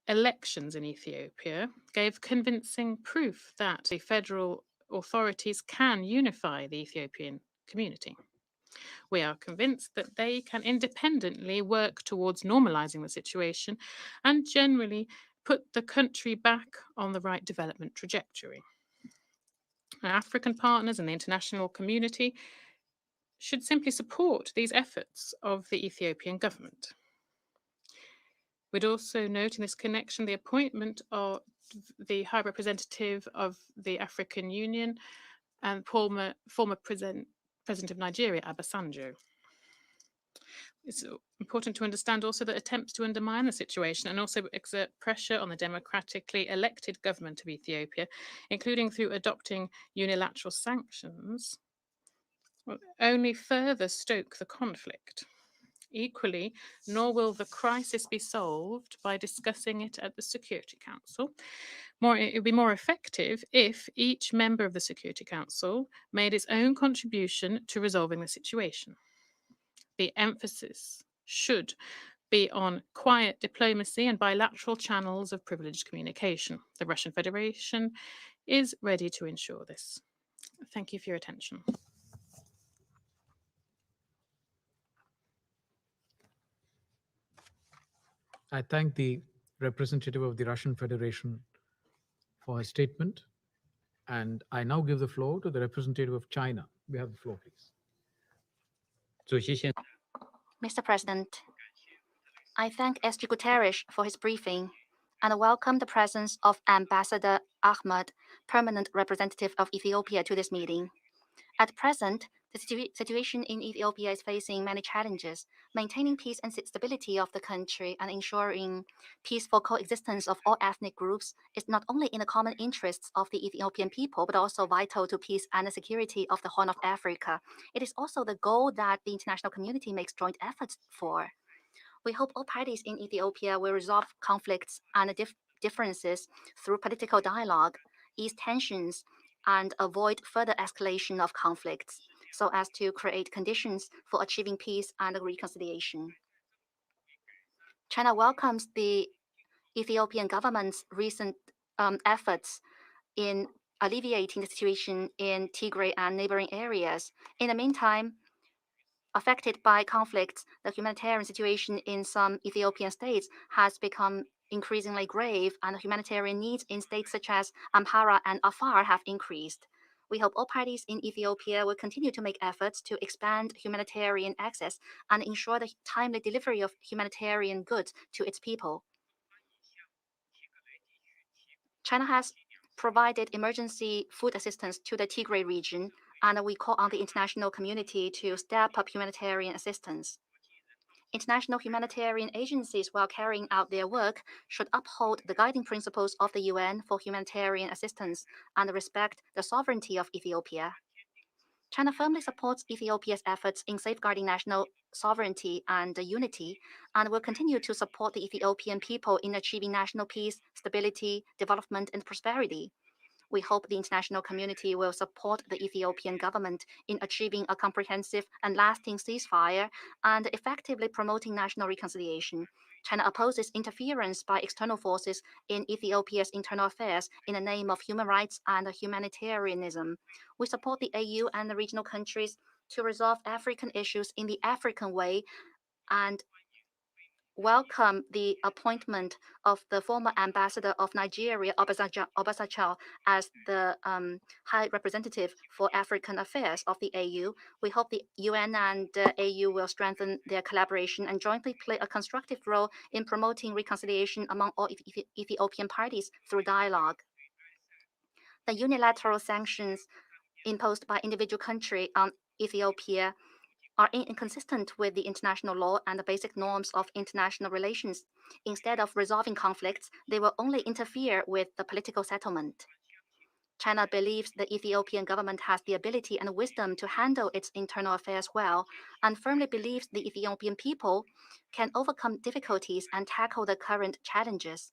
elections in Ethiopia gave convincing proof that the federal authorities can unify the Ethiopian community. We are convinced that they can independently work towards normalizing the situation and generally put the country back on the right development trajectory. Our African partners and the international community should simply support these efforts of the Ethiopian government. We'd also note in this connection the appointment of the High Representative of the African Union and former President of Nigeria, Obasanjo. It's important to understand also that attempts to undermine the situation and also exert pressure on the democratically elected government of Ethiopia, including through adopting unilateral sanctions, will only further stoke the conflict. Equally, nor will the crisis be solved by discussing it at the Security Council. It would be more effective if each member of the Security Council made its own contribution to resolving the situation. The emphasis should be on quiet diplomacy and bilateral channels of privileged communication. The Russian Federation is ready to ensure this. Thank you for your attention. I thank the representative of the Russian Federation for her statement. And I now give the floor to the representative of China. We have the floor, please. Mr. President, I thank SG Guterres for his briefing and welcome the presence of Ambassador Ahmed, permanent representative of Ethiopia, to this meeting. At present, the situation in Ethiopia is facing many challenges. Maintaining peace and stability of the country and ensuring peaceful coexistence of all ethnic groups is not only in the common interests of the Ethiopian people, but also vital to peace and the security of the Horn of Africa. It is also the goal that the international community makes joint efforts for. We hope all parties in Ethiopia will resolve conflicts and differences through political dialogue, ease tensions, and avoid further escalation of conflicts, so as to create conditions for achieving peace and reconciliation. China welcomes the Ethiopian government's recent efforts in alleviating the situation in Tigray and neighboring areas. In the meantime, affected by conflicts, the humanitarian situation in some Ethiopian states has become increasingly grave, and humanitarian needs in states such as Amhara and Afar have increased. We hope all parties in Ethiopia will continue to make efforts to expand humanitarian access and ensure the timely delivery of humanitarian goods to its people. China has provided emergency food assistance to the Tigray region, and we call on the international community to step up humanitarian assistance. International humanitarian agencies, while carrying out their work, should uphold the guiding principles of the UN for humanitarian assistance and respect the sovereignty of Ethiopia. China firmly supports Ethiopia's efforts in safeguarding national sovereignty and unity, and will continue to support the Ethiopian people in achieving national peace, stability, development, and prosperity. We hope the international community will support the Ethiopian government in achieving a comprehensive and lasting ceasefire and effectively promoting national reconciliation. China opposes interference by external forces in Ethiopia's internal affairs in the name of human rights and humanitarianism. We support the AU and the regional countries to resolve African issues in the African way and welcome the appointment of the former ambassador of Nigeria, Obasanjo, as the High Representative for African Affairs of the AU. We hope the UN and AU will strengthen their collaboration and jointly play a constructive role in promoting reconciliation among all Ethiopian parties through dialogue. The unilateral sanctions imposed by individual country on Ethiopia are inconsistent with the international law and the basic norms of international relations. Instead of resolving conflicts, they will only interfere with the political settlement. China believes the Ethiopian government has the ability and wisdom to handle its internal affairs well, and firmly believes the Ethiopian people can overcome difficulties and tackle the current challenges.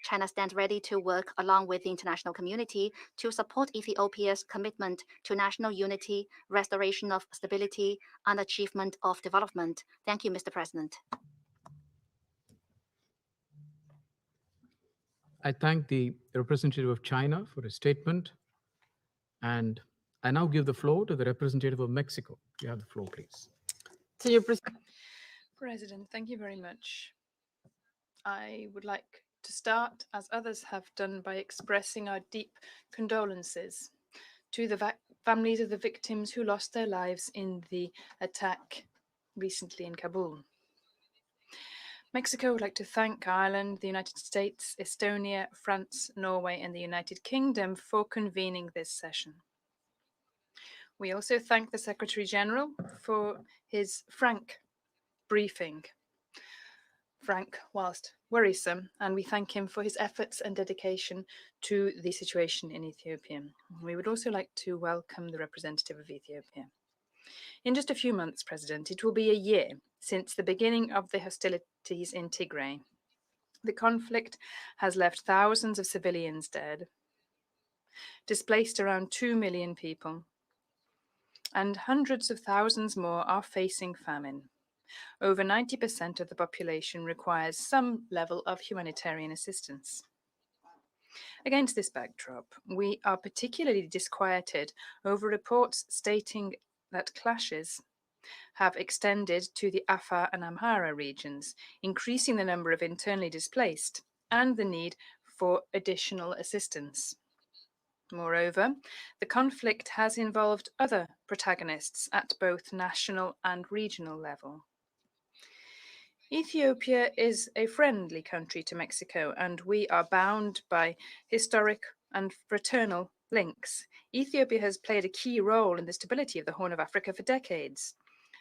China stands ready to work along with the international community to support Ethiopia's commitment to national unity, restoration of stability, and achievement of development. Thank you, Mr. President. I thank the representative of China for his statement. And I now give the floor to the representative of Mexico. You have the floor, please. President, thank you very much. I would like to start, as others have done, by expressing our deep condolences to the families of the victims who lost their lives in the attack recently in Kabul. Mexico would like to thank Ireland, the United States, Estonia, France, Norway, and the United Kingdom for convening this session. We also thank the Secretary General for his frank briefing. Frank, whilst worrisome, and we thank him for his efforts and dedication to the situation in Ethiopia. We would also like to welcome the representative of Ethiopia. In just a few months, President, it will be a year since the beginning of the hostilities in Tigray. The conflict has left thousands of civilians dead, displaced around 2 million people, and hundreds of thousands more are facing famine. Over 90% of the population requires some level of humanitarian assistance. Against this backdrop, we are particularly disquieted over reports stating that clashes have extended to the Afar and Amhara regions, increasing the number of internally displaced and the need for additional assistance. Moreover, the conflict has involved other protagonists at both national and regional level. Ethiopia is a friendly country to Mexico, and we are bound by historic and fraternal links. Ethiopia has played a key role in the stability of the Horn of Africa for decades.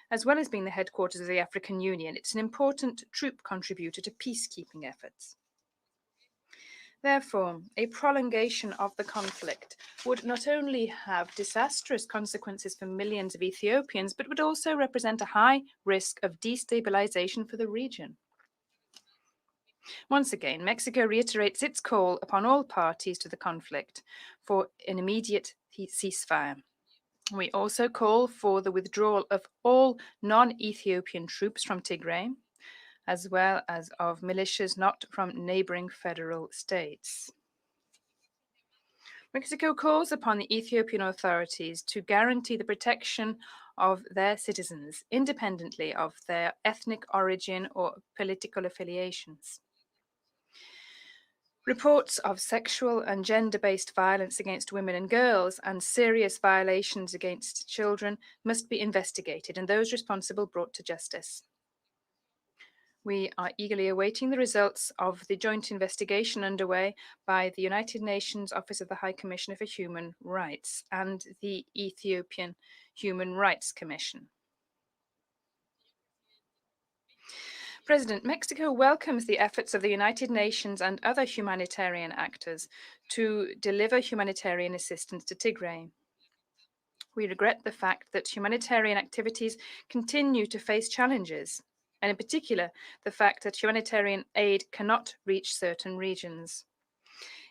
As well as being the headquarters of the African Union, it's an important troop contributor to peacekeeping efforts. Therefore, a prolongation of the conflict would not only have disastrous consequences for millions of Ethiopians, but would also represent a high risk of destabilization for the region. Once again, Mexico reiterates its call upon all parties to the conflict for an immediate ceasefire. We also call for the withdrawal of all non-Ethiopian troops from Tigray, as well as of militias not from neighboring federal states. Mexico calls upon the Ethiopian authorities to guarantee the protection of their citizens, independently of their ethnic origin or political affiliations. Reports of sexual and gender-based violence against women and girls and serious violations against children must be investigated and those responsible brought to justice. We are eagerly awaiting the results of the joint investigation underway by the United Nations Office of the High Commissioner for Human Rights and the Ethiopian Human Rights Commission. President, Mexico welcomes the efforts of the United Nations and other humanitarian actors to deliver humanitarian assistance to Tigray. We regret the fact that humanitarian activities continue to face challenges, and in particular, the fact that humanitarian aid cannot reach certain regions.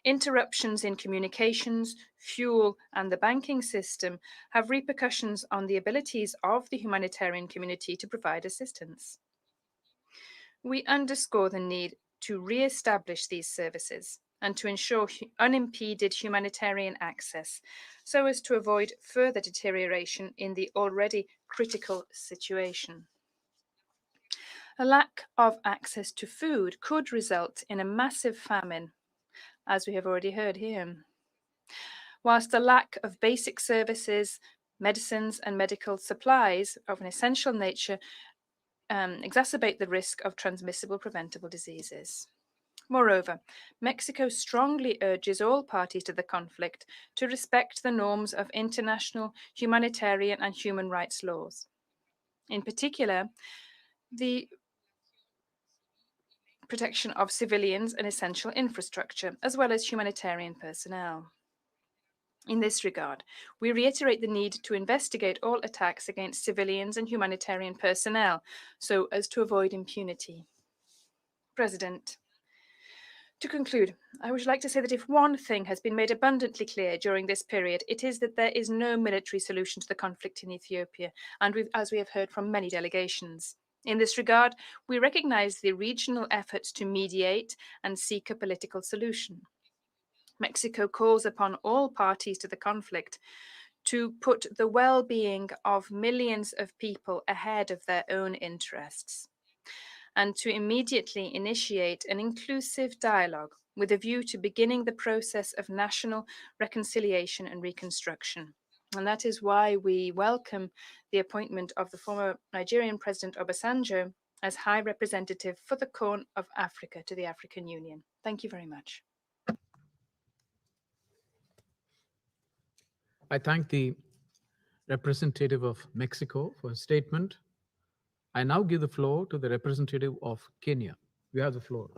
Interruptions in communications, fuel, and the banking system have repercussions on the abilities of the humanitarian community to provide assistance. We underscore the need to re-establish these services and to ensure unimpeded humanitarian access so as to avoid further deterioration in the already critical situation. A lack of access to food could result in a massive famine, as we have already heard here. Whilst the lack of basic services, medicines, and medical supplies of an essential nature exacerbate the risk of transmissible preventable diseases. Moreover, Mexico strongly urges all parties to the conflict to respect the norms of international humanitarian and human rights laws. In particular, the protection of civilians and essential infrastructure, as well as humanitarian personnel. In this regard, we reiterate the need to investigate all attacks against civilians and humanitarian personnel so as to avoid impunity. President, to conclude, I would like to say that if one thing has been made abundantly clear during this period, it is that there is no military solution to the conflict in Ethiopia, and as we have heard from many delegations. In this regard, we recognise the regional efforts to mediate and seek a political solution. Mexico calls upon all parties to the conflict to put the well-being of millions of people ahead of their own interests, and to immediately initiate an inclusive dialogue with a view to beginning the process of national reconciliation and reconstruction. And that is why we welcome the appointment of the former Nigerian President Obasanjo as High Representative for the Corn of Africa to the African Union. Thank you very much. I thank the representative of Mexico for his statement. I now give the floor to the representative of Kenya. You have the floor.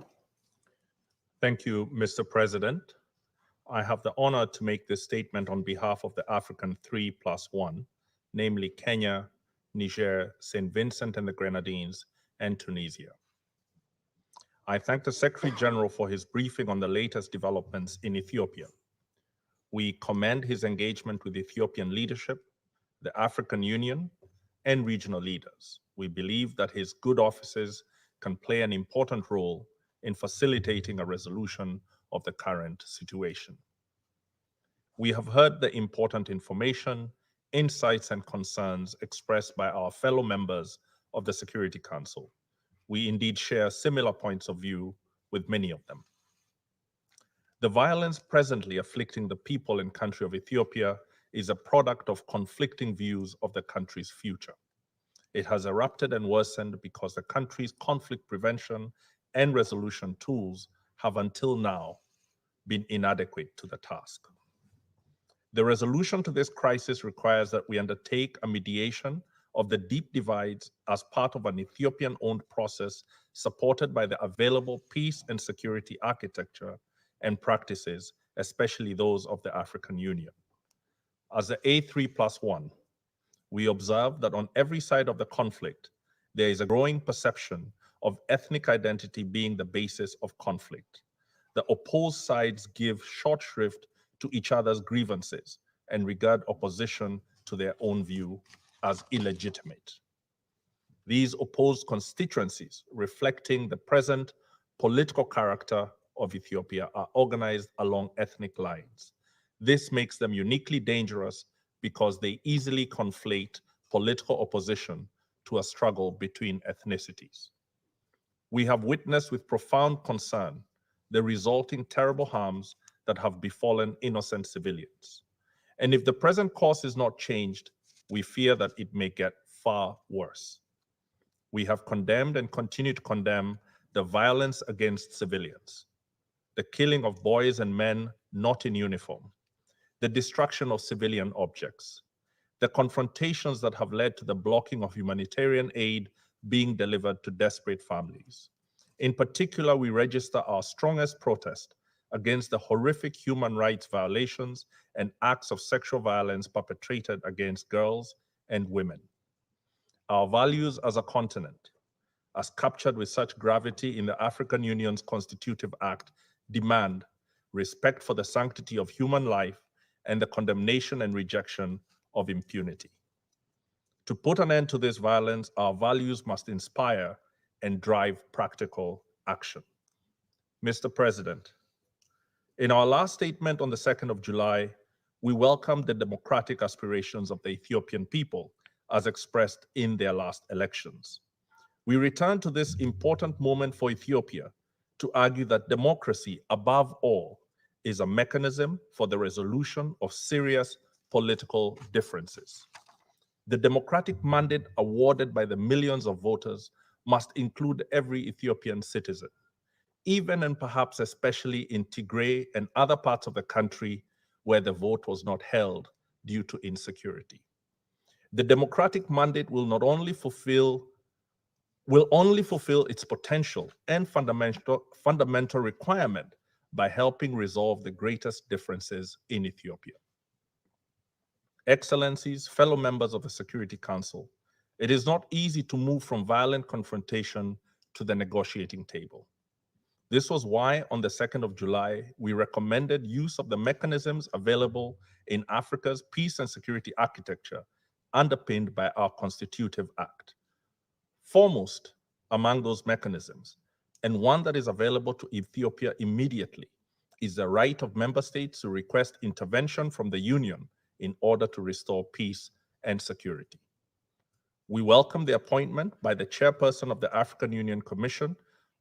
Thank you, Mr. President. I have the honor to make this statement on behalf of the African 3+1, namely Kenya, Niger, St. Vincent and the Grenadines, and Tunisia. I thank the Secretary General for his briefing on the latest developments in Ethiopia. We commend his engagement with Ethiopian leadership, the African Union, and regional leaders. We believe that his good offices can play an important role in facilitating a resolution of the current situation. We have heard the important information, insights, and concerns expressed by our fellow members of the Security Council. We indeed share similar points of view with many of them. The violence presently afflicting the people and country of Ethiopia is a product of conflicting views of the country's future. It has erupted and worsened because the country's conflict prevention and resolution tools have until now been inadequate to the task. The resolution to this crisis requires that we undertake a mediation of the deep divides as part of an Ethiopian-owned process supported by the available peace and security architecture and practices, especially those of the African Union. As the A3+1, we observe that on every side of the conflict, there is a growing perception of ethnic identity being the basis of conflict. The opposed sides give short shrift to each other's grievances and regard opposition to their own view as illegitimate. These opposed constituencies, reflecting the present political character of Ethiopia, are organized along ethnic lines. This makes them uniquely dangerous because they easily conflate political opposition to a struggle between ethnicities. We have witnessed with profound concern the resulting terrible harms that have befallen innocent civilians. And if the present course is not changed, we fear that it may get far worse. We have condemned and continue to condemn the violence against civilians, the killing of boys and men not in uniform, the destruction of civilian objects, the confrontations that have led to the blocking of humanitarian aid being delivered to desperate families. In particular, we register our strongest protest against the horrific human rights violations and acts of sexual violence perpetrated against girls and women. Our values as a continent, as captured with such gravity in the African Union's Constitutive Act, demand respect for the sanctity of human life and the condemnation and rejection of impunity. To put an end to this violence, our values must inspire and drive practical action. Mr. President, in our last statement on the 2nd of July, we welcomed the democratic aspirations of the Ethiopian people as expressed in their last elections. We return to this important moment for Ethiopia to argue that democracy, above all, is a mechanism for the resolution of serious political differences. The democratic mandate awarded by the millions of voters must include every Ethiopian citizen, even and perhaps especially in Tigray and other parts of the country where the vote was not held due to insecurity. The democratic mandate will only fulfill its potential and fundamental requirement by helping resolve the greatest differences in Ethiopia. Excellencies, fellow members of the Security Council, it is not easy to move from violent confrontation to the negotiating table. This was why on the 2nd of July, we recommended use of the mechanisms available in Africa's peace and security architecture, underpinned by our Constitutive Act. Foremost among those mechanisms, and one that is available to Ethiopia immediately, is the right of member states to request intervention from the Union in order to restore peace and security. We welcome the appointment by the chairperson of the African Union Commission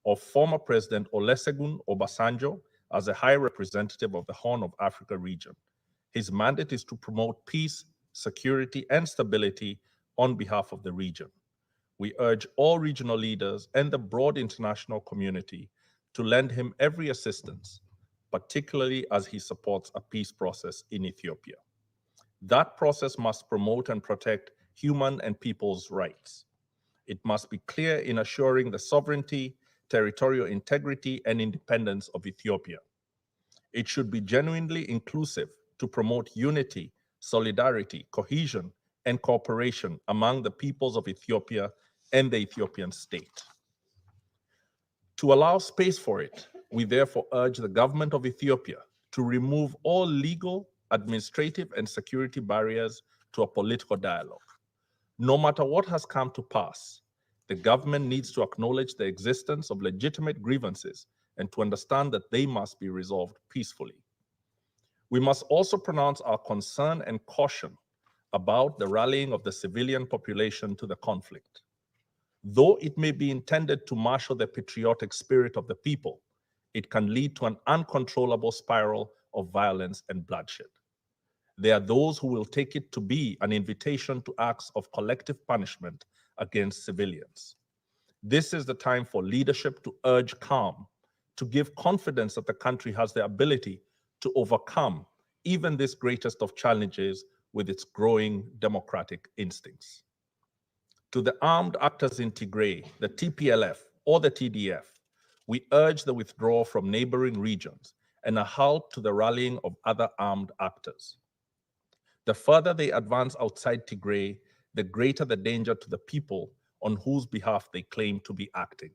of former President Olusegun Obasanjo as a High Representative of the Horn of Africa region. His mandate is to promote peace, security, and stability on behalf of the region. We urge all regional leaders and the broad international community to lend him every assistance, particularly as he supports a peace process in Ethiopia. That process must promote and protect human and people's rights. It must be clear in assuring the sovereignty, territorial integrity, and independence of Ethiopia. It should be genuinely inclusive to promote unity, solidarity, cohesion, and cooperation among the peoples of Ethiopia and the Ethiopian state. To allow space for it, we therefore urge the government of Ethiopia to remove all legal, administrative, and security barriers to a political dialogue. No matter what has come to pass, the government needs to acknowledge the existence of legitimate grievances and to understand that they must be resolved peacefully. We must also pronounce our concern and caution about the rallying of the civilian population to the conflict. Though it may be intended to marshal the patriotic spirit of the people, it can lead to an uncontrollable spiral of violence and bloodshed. There are those who will take it to be an invitation to acts of collective punishment against civilians. This is the time for leadership to urge calm, to give confidence that the country has the ability to overcome even this greatest of challenges with its growing democratic instincts. To the armed actors in Tigray, the TPLF or the TDF, we urge the withdrawal from neighboring regions and a halt to the rallying of other armed actors. The further they advance outside Tigray, the greater the danger to the people on whose behalf they claim to be acting.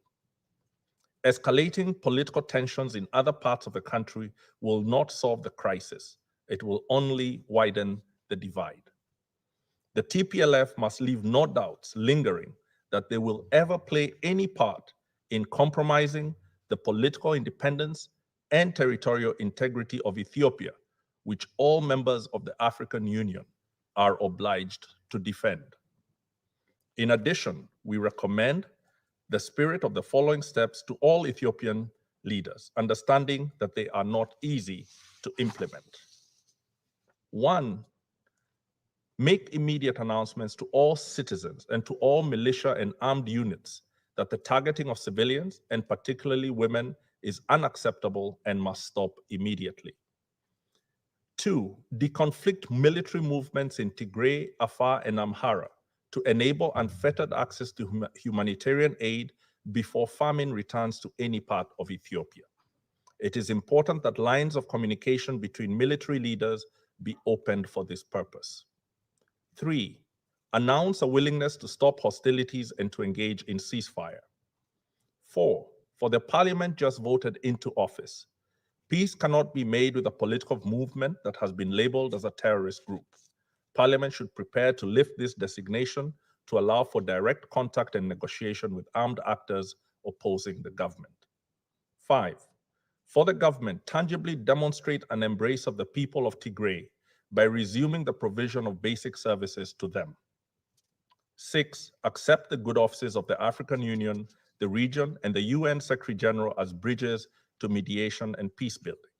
Escalating political tensions in other parts of the country will not solve the crisis. It will only widen the divide. The TPLF must leave no doubts lingering that they will ever play any part in compromising the political independence and territorial integrity of Ethiopia, which all members of the African Union are obliged to defend. In addition, we recommend the spirit of the following steps to all Ethiopian leaders, understanding that they are not easy to implement. 1, make immediate announcements to all citizens and to all militia and armed units that the targeting of civilians, and particularly women, is unacceptable and must stop immediately. 2, deconflict military movements in Tigray, Afar, and Amhara to enable unfettered access to humanitarian aid before famine returns to any part of Ethiopia. It is important that lines of communication between military leaders be opened for this purpose. 3, announce a willingness to stop hostilities and to engage in ceasefire. 4, for the parliament just voted into office, peace cannot be made with a political movement that has been labeled as a terrorist group. Parliament should prepare to lift this designation to allow for direct contact and negotiation with armed actors opposing the government. 5, for the government tangibly demonstrate an embrace of the people of Tigray by resuming the provision of basic services to them. 6, accept the good offices of the African Union, the region, and the UN Secretary General as bridges to mediation and peace building.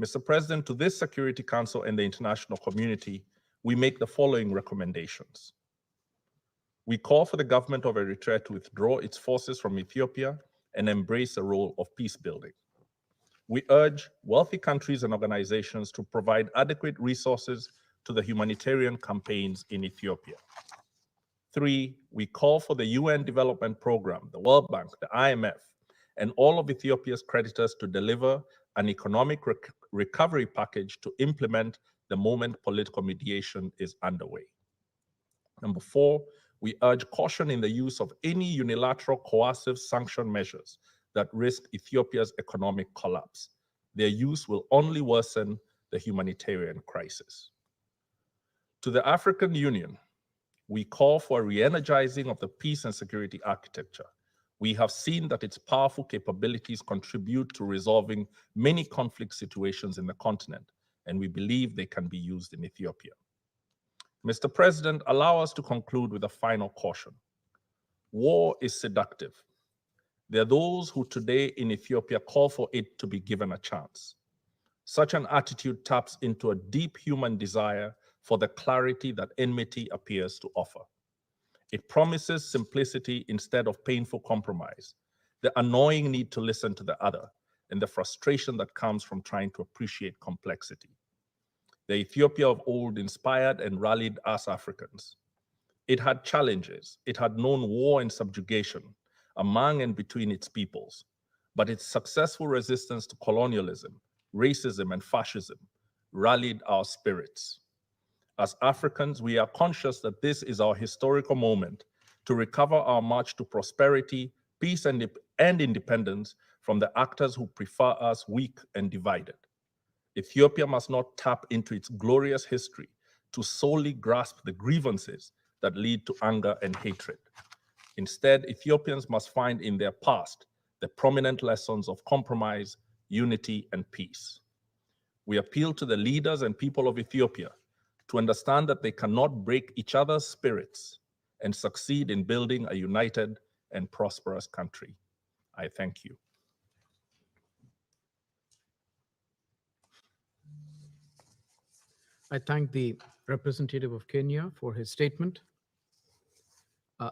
Mr. President, to this Security Council and the international community, we make the following recommendations. We call for the government of Eritrea to withdraw its forces from Ethiopia and embrace a role of peace building. We urge wealthy countries and organizations to provide adequate resources to the humanitarian campaigns in Ethiopia. 3, we call for the UN Development Program, the World Bank, the IMF, and all of Ethiopia's creditors to deliver an economic recovery package to implement the moment political mediation is underway. Number 4, we urge caution in the use of any unilateral coercive sanction measures that risk Ethiopia's economic collapse. Their use will only worsen the humanitarian crisis. To the African Union, we call for a re-energizing of the peace and security architecture. We have seen that its powerful capabilities contribute to resolving many conflict situations in the continent, and we believe they can be used in Ethiopia. Mr. President, allow us to conclude with a final caution. War is seductive. There are those who today in Ethiopia call for it to be given a chance. Such an attitude taps into a deep human desire for the clarity that enmity appears to offer. It promises simplicity instead of painful compromise, the annoying need to listen to the other, and the frustration that comes from trying to appreciate complexity. The Ethiopia of old inspired and rallied us Africans. It had challenges. It had known war and subjugation among and between its peoples, but its successful resistance to colonialism, racism, and fascism rallied our spirits. As Africans, we are conscious that this is our historical moment to recover our march to prosperity, peace, and independence from the actors who prefer us weak and divided. Ethiopia must not tap into its glorious history to solely grasp the grievances that lead to anger and hatred. Instead, Ethiopians must find in their past the prominent lessons of compromise, unity, and peace. We appeal to the leaders and people of Ethiopia to understand that they cannot break each other's spirits and succeed in building a united and prosperous country. I thank you. I thank the representative of Kenya for his statement.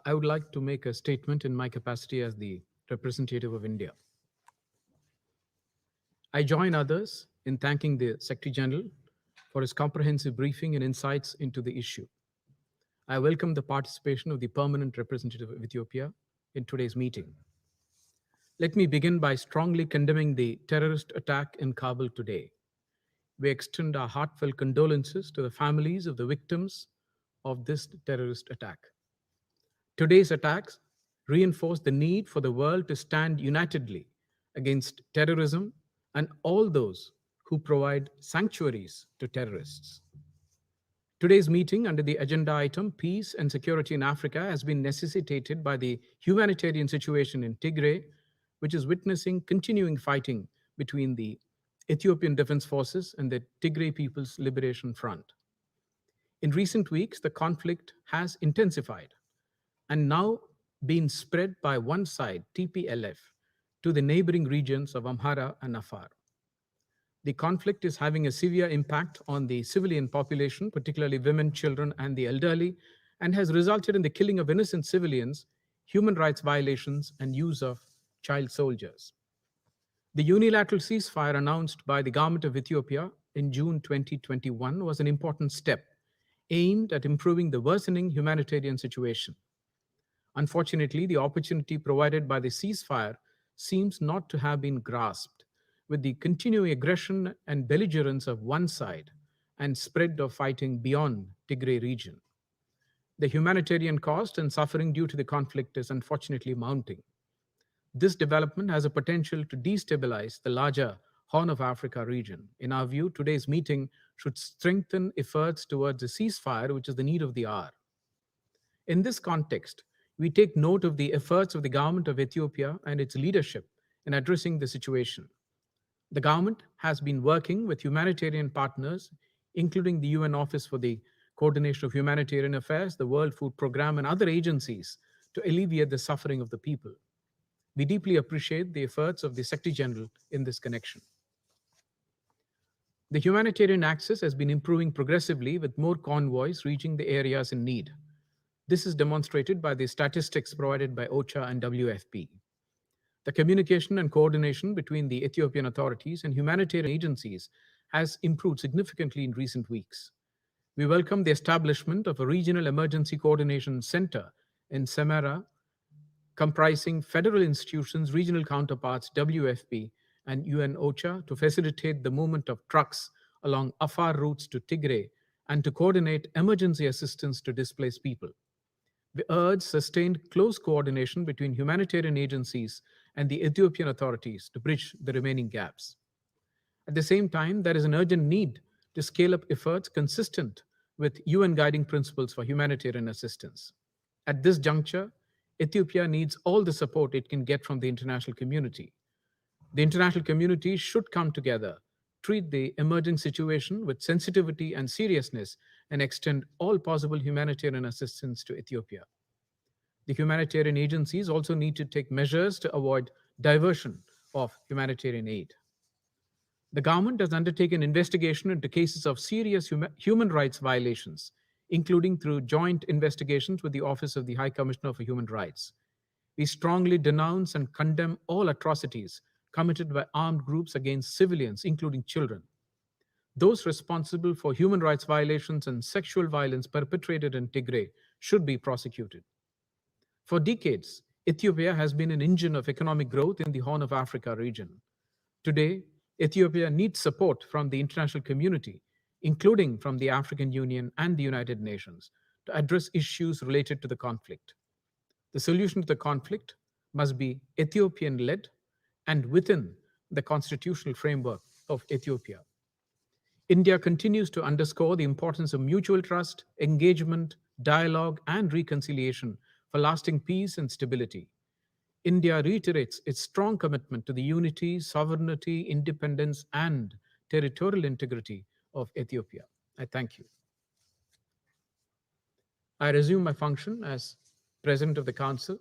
I would like to make a statement in my capacity as the representative of India. I join others in thanking the Secretary General for his comprehensive briefing and insights into the issue. I welcome the participation of the permanent representative of Ethiopia in today's meeting. Let me begin by strongly condemning the terrorist attack in Kabul today. We extend our heartfelt condolences to the families of the victims of this terrorist attack. Today's attacks reinforce the need for the world to stand unitedly against terrorism and all those who provide sanctuaries to terrorists. Today's meeting under the agenda item Peace and Security in Africa has been necessitated by the humanitarian situation in Tigray, which is witnessing continuing fighting between the Ethiopian Defense Forces and the Tigray People's Liberation Front. In recent weeks, the conflict has intensified and now been spread by one side, TPLF, to the neighboring regions of Amhara and Afar. The conflict is having a severe impact on the civilian population, particularly women, children, and the elderly, and has resulted in the killing of innocent civilians, human rights violations, and use of child soldiers. The unilateral ceasefire announced by the government of Ethiopia in June 2021 was an important step aimed at improving the worsening humanitarian situation. Unfortunately, the opportunity provided by the ceasefire seems not to have been grasped, with the continuing aggression and belligerence of one side and spread of fighting beyond Tigray region. The humanitarian cost and suffering due to the conflict is unfortunately mounting. This development has a potential to destabilize the larger Horn of Africa region. In our view, today's meeting should strengthen efforts towards a ceasefire, which is the need of the hour. In this context, we take note of the efforts of the government of Ethiopia and its leadership in addressing the situation. The government has been working with humanitarian partners, including the UN Office for the Coordination of Humanitarian Affairs, the World Food Programme, and other agencies to alleviate the suffering of the people. We deeply appreciate the efforts of the Secretary General in this connection. The humanitarian access has been improving progressively with more convoys reaching the areas in need. This is demonstrated by the statistics provided by OCHA and WFP. The communication and coordination between the Ethiopian authorities and humanitarian agencies has improved significantly in recent weeks. We welcome the establishment of a regional emergency coordination center in Samara, comprising federal institutions, regional counterparts, WFP, and UN OCHA to facilitate the movement of trucks along Afar routes to Tigray and to coordinate emergency assistance to displaced people. We urge sustained close coordination between humanitarian agencies and the Ethiopian authorities to bridge the remaining gaps. At the same time, there is an urgent need to scale up efforts consistent with UN guiding principles for humanitarian assistance. At this juncture, Ethiopia needs all the support it can get from the international community. The international community should come together, treat the emerging situation with sensitivity and seriousness, and extend all possible humanitarian assistance to Ethiopia. The humanitarian agencies also need to take measures to avoid diversion of humanitarian aid. The government has undertaken investigation into cases of serious human rights violations, including through joint investigations with the Office of the High Commissioner for Human Rights. We strongly denounce and condemn all atrocities committed by armed groups against civilians, including children. Those responsible for human rights violations and sexual violence perpetrated in Tigray should be prosecuted. For decades, Ethiopia has been an engine of economic growth in the Horn of Africa region. Today, Ethiopia needs support from the international community, including from the African Union and the United Nations, to address issues related to the conflict. The solution to the conflict must be Ethiopian-led and within the constitutional framework of Ethiopia. India continues to underscore the importance of mutual trust, engagement, dialogue, and reconciliation for lasting peace and stability. India reiterates its strong commitment to the unity, sovereignty, independence, and territorial integrity of Ethiopia. I thank you. I resume my function as President of the Council.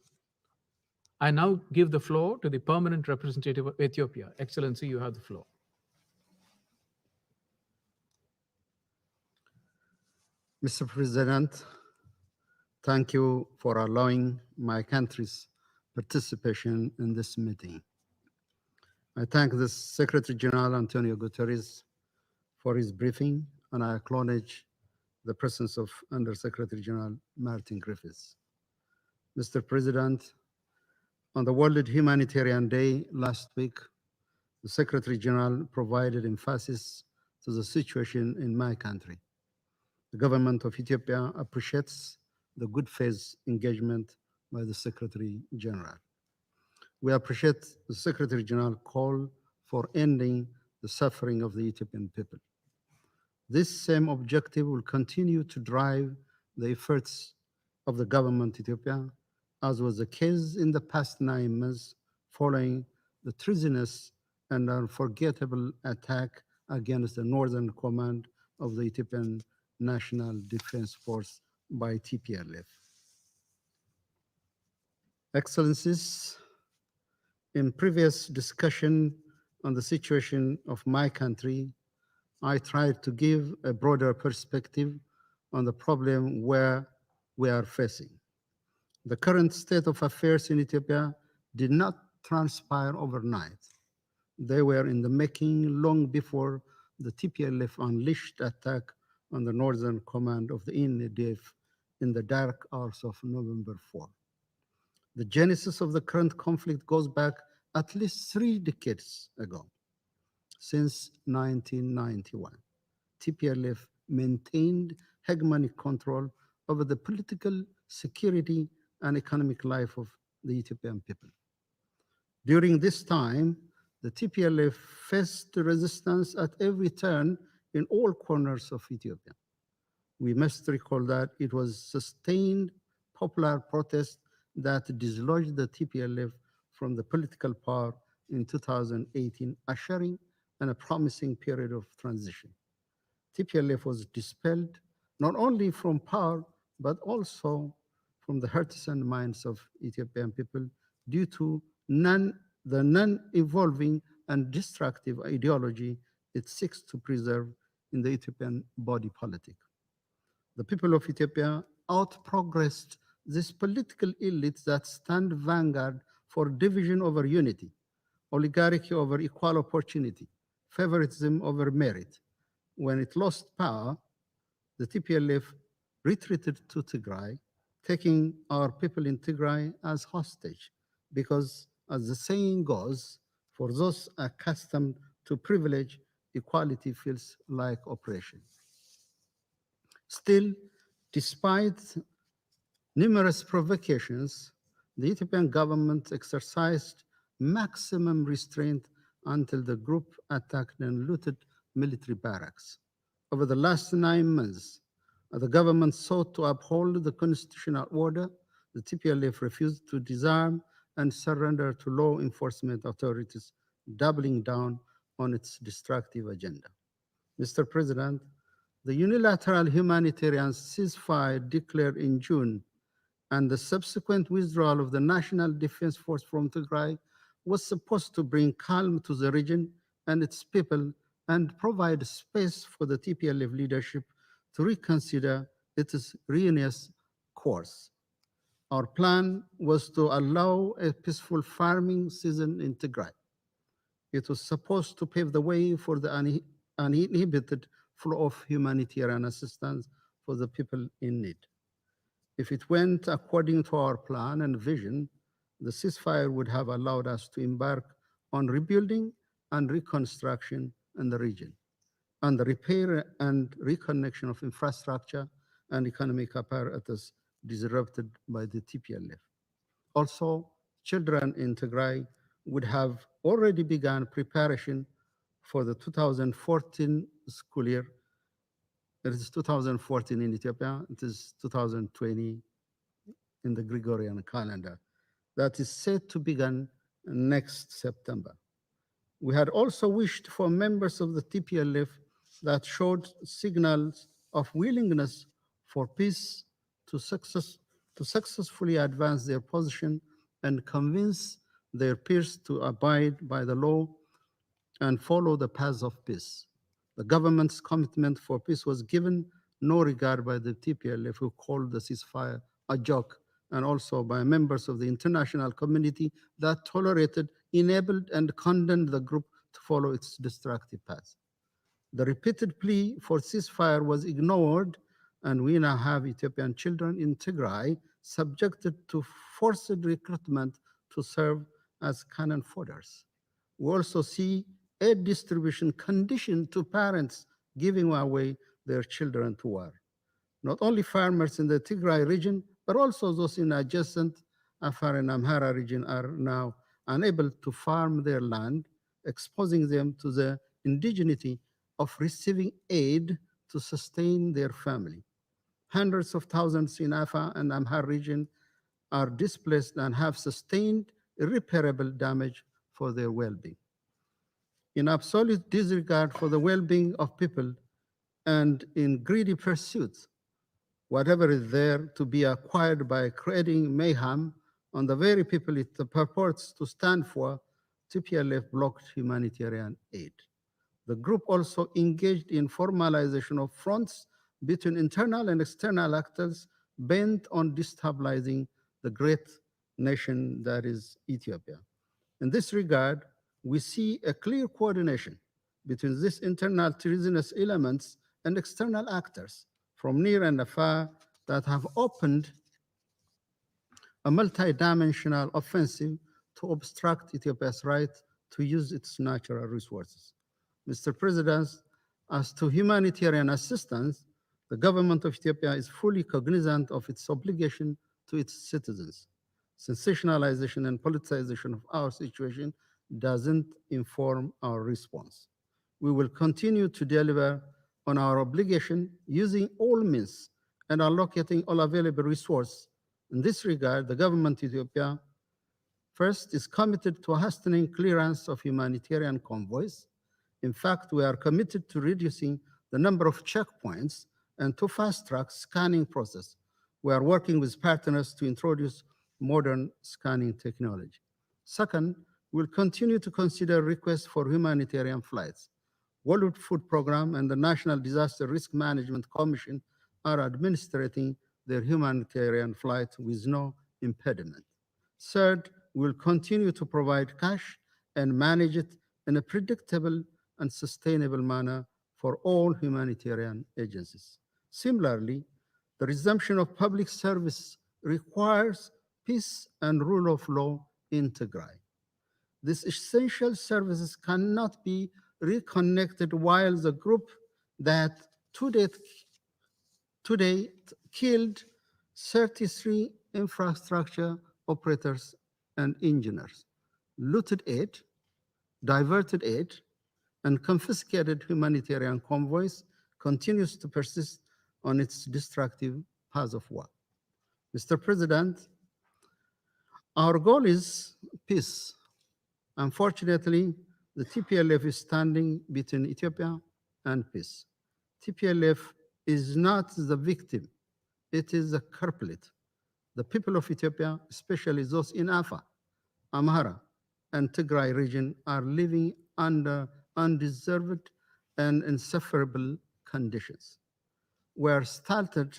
I now give the floor to the Permanent Representative of Ethiopia. Excellency, you have the floor. Mr. President, thank you for allowing my country's participation in this meeting. I thank the Secretary General Antonio Guterres for his briefing, and I acknowledge the presence of Undersecretary General Martin Griffiths. Mr. President, on the World Humanitarian Day last week, the Secretary General provided emphasis to the situation in my country. The government of Ethiopia appreciates the good faith engagement by the Secretary General. We appreciate the Secretary General call for ending the suffering of the Ethiopian people. This same objective will continue to drive the efforts of the government of Ethiopia, as was the case in the past 9 months following the treasonous and unforgettable attack against the Northern Command of the Ethiopian National Defense Force by TPLF. Excellencies, in previous discussion on the situation of my country, I tried to give a broader perspective on the problem where we are facing. The current state of affairs in Ethiopia did not transpire overnight. They were in the making long before the TPLF unleashed attack on the Northern Command of the NADF in the dark hours of November 4. The genesis of the current conflict goes back at least 3 decades ago. Since 1991, TPLF maintained hegemonic control over the political, security, and economic life of the Ethiopian people. During this time, the TPLF faced resistance at every turn in all corners of Ethiopia. We must recall that it was sustained popular protest that dislodged the TPLF from the political power in 2018, ushering in a promising period of transition. TPLF was dispelled not only from power, but also from the hearts and minds of Ethiopian people due to the non-evolving and destructive ideology it seeks to preserve in the Ethiopian body politic. The people of Ethiopia outprogressed this political elite that stand vanguard for division over unity, oligarchy over equal opportunity, favoritism over merit. When it lost power, the TPLF retreated to Tigray, taking our people in Tigray as hostage, because as the saying goes, for those accustomed to privilege, equality feels like oppression. Still, despite numerous provocations, the Ethiopian government exercised maximum restraint until the group attacked and looted military barracks. Over the last 9 months, the government sought to uphold the constitutional order. The TPLF refused to disarm and surrender to law enforcement authorities, doubling down on its destructive agenda. Mr. President, the unilateral humanitarian ceasefire declared in June and the subsequent withdrawal of the National Defense Force from Tigray was supposed to bring calm to the region and its people and provide space for the TPLF leadership to reconsider its ruinous course. Our plan was to allow a peaceful farming season in Tigray. It was supposed to pave the way for the uninhibited flow of humanitarian assistance for the people in need. If it went according to our plan and vision, the ceasefire would have allowed us to embark on rebuilding and reconstruction in the region, and the repair and reconnection of infrastructure and economic apparatus disrupted by the TPLF. Also, children in Tigray would have already begun preparation for the 2014 school year. It is 2014 in Ethiopia, it is 2020 in the Gregorian calendar. That is set to begin next September. We had also wished for members of the TPLF that showed signals of willingness for peace to successfully advance their position and convince their peers to abide by the law and follow the path of peace. The government's commitment for peace was given no regard by the TPLF, who called the ceasefire a joke, and also by members of the international community that tolerated, enabled, and condemned the group to follow its destructive path. The repeated plea for ceasefire was ignored, and we now have Ethiopian children in Tigray subjected to forced recruitment to serve as cannon fodders. We also see aid distribution conditioned to parents giving away their children to war. Not only farmers in the Tigray region, but also those in adjacent Afar and Amhara region are now unable to farm their land, exposing them to the indigeneity of receiving aid to sustain their family. Hundreds of thousands in Afar and Amhara region are displaced and have sustained irreparable damage for their well-being. In absolute disregard for the well-being of people and in greedy pursuits, whatever is there to be acquired by creating mayhem on the very people it purports to stand for, TPLF blocked humanitarian aid. The group also engaged in formalization of fronts between internal and external actors bent on destabilizing the great nation that is Ethiopia. In this regard, we see a clear coordination between these internal treasonous elements and external actors from near and afar that have opened a multidimensional offensive to obstruct Ethiopia's right to use its natural resources. Mr. President, as to humanitarian assistance, the government of Ethiopia is fully cognizant of its obligation to its citizens. Sensationalization and politicization of our situation doesn't inform our response. We will continue to deliver on our obligation using all means and allocating all available resources. In this regard, the government of Ethiopia first is committed to hastening clearance of humanitarian convoys. In fact, we are committed to reducing the number of checkpoints and to fast-track scanning process. We are working with partners to introduce modern scanning technology. Second, we'll continue to consider requests for humanitarian flights. World Food Program and the National Disaster Risk Management Commission are administrating their humanitarian flights with no impediment. Third, we'll continue to provide cash and manage it in a predictable and sustainable manner for all humanitarian agencies. Similarly, the resumption of public service requires peace and rule of law in Tigray. These essential services cannot be reconnected, while the group that to date killed 33 infrastructure operators and engineers, looted aid, diverted aid, and confiscated humanitarian convoys, continues to persist on its destructive path of war. Mr. President, our goal is peace. Unfortunately, the TPLF is standing between Ethiopia and peace. TPLF is not the victim, it is the culprit. The people of Ethiopia, especially those in Afar, Amhara, and Tigray region, are living under undeserved and insufferable conditions. We are started